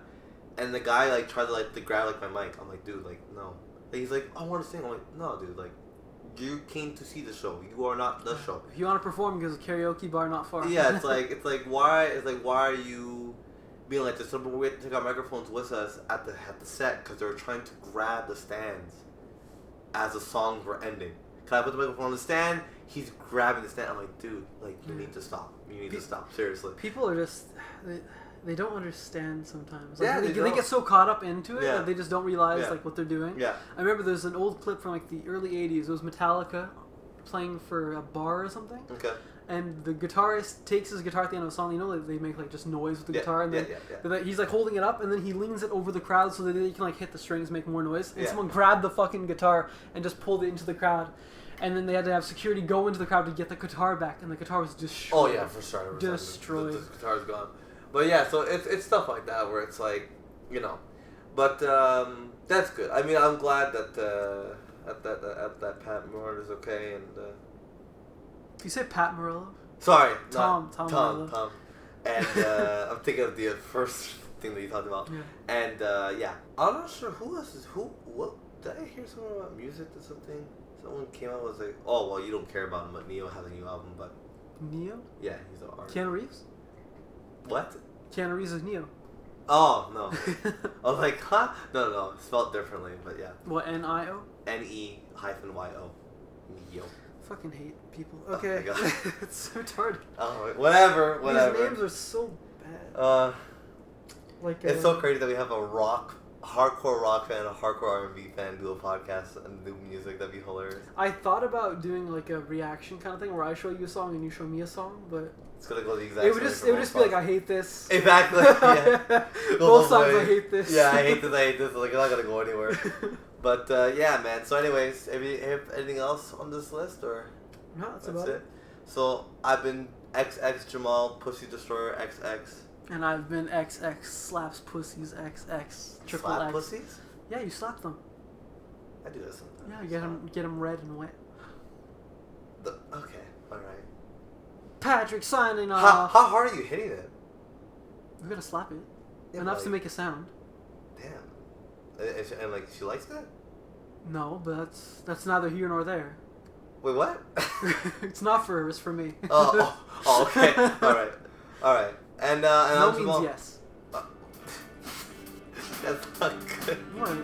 Speaker 1: And the guy like tried to like grab like my mic. I'm like, dude, like no. Like, he's like, I want to sing. I'm like, no, dude, like you came to see the show. You are not the show.
Speaker 2: If you want to perform, there's a karaoke bar not far.
Speaker 1: Yeah, it's like why are you being like this? So we have to take our microphones with us at the set because they're trying to grab the stands as the songs were ending. Can I put the microphone on the stand? He's grabbing the stand. I'm like, dude, like you need to stop. You need to stop. Seriously.
Speaker 2: People are just. They don't understand sometimes. Like, they get so caught up into it that they just don't realize like what they're doing. Yeah. I remember there's an old clip from like the early '80s. It was Metallica playing for a bar or something. Okay. And the guitarist takes his guitar at the end of the song. You know, they make like just noise with the guitar, and then he's like holding it up, and then he leans it over the crowd so that they can like hit the strings, make more noise. And someone grabbed the fucking guitar and just pulled it into the crowd. and then they had to have security go into the crowd to get the guitar back, and the guitar was destroyed.
Speaker 1: Oh yeah, for sure.
Speaker 2: Destroyed.
Speaker 1: The guitar's gone. But yeah, so it's stuff like that where it's like, you know, but that's good. I mean, I'm glad that that Pat Morello is okay, and
Speaker 2: you say Pat Morello?
Speaker 1: Sorry,
Speaker 2: Tom Morello.
Speaker 1: Tom. And I'm thinking of the first thing that you talked about.
Speaker 2: Yeah.
Speaker 1: And yeah, I'm not sure who else is what. Did I hear something about music or something? Someone came out and was like, oh well, you don't care about him, but Neo has a new album, but
Speaker 2: Neo?
Speaker 1: yeah, he's an artist.
Speaker 2: Keanu Reeves?
Speaker 1: What?
Speaker 2: Keanu Reeves is Neo.
Speaker 1: Oh no. I was like, huh? No, spelled differently, but yeah.
Speaker 2: What, N-I-O?
Speaker 1: N-E-Y-O. Neo.
Speaker 2: Fucking hate people. Okay.
Speaker 1: Oh my God.
Speaker 2: It's so retarded.
Speaker 1: Oh, whatever.
Speaker 2: These names are so bad. Like
Speaker 1: it's so crazy that we have a hardcore rock fan and a hardcore R&B fan do a podcast and do music. That'd be hilarious.
Speaker 2: I thought about doing like a reaction kind of thing where I show you a song and you show me a song, but
Speaker 1: it's gonna go the exact
Speaker 2: it would just be like, I hate this.
Speaker 1: Exactly. Yeah.
Speaker 2: Both sides, I hate this.
Speaker 1: Yeah, I hate this. Like, it's not gonna go anywhere. But yeah, man. So, anyways, anything else on this list, or
Speaker 2: no? That's about it.
Speaker 1: So I've been XX Jamal Pussy Destroyer XX.
Speaker 2: And I've been XX slaps pussies XX triple
Speaker 1: Slap
Speaker 2: X.
Speaker 1: pussies?
Speaker 2: Yeah, you slap them.
Speaker 1: I do that sometimes.
Speaker 2: Yeah, get them red and wet.
Speaker 1: Okay, all right.
Speaker 2: Patrick signing off.
Speaker 1: How hard are you hitting it?
Speaker 2: We gotta slap it
Speaker 1: Yeah,
Speaker 2: to make a sound.
Speaker 1: Damn. And like she likes that?
Speaker 2: No, but that's neither here nor there.
Speaker 1: Wait, what?
Speaker 2: It's not for her. It's for me.
Speaker 1: Oh, okay. All right. And
Speaker 2: no means yes.
Speaker 1: That's not good.
Speaker 2: What?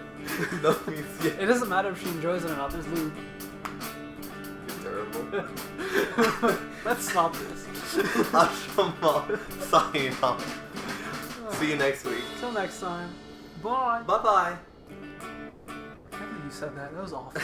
Speaker 1: No means yes.
Speaker 2: It doesn't matter if she enjoys it or not. There's lube.
Speaker 1: Terrible.
Speaker 2: Let's stop this.
Speaker 1: Jamal signing off. See you next week.
Speaker 2: Till next time. Bye.
Speaker 1: Bye-bye.
Speaker 2: I can't believe you said that. That was awful.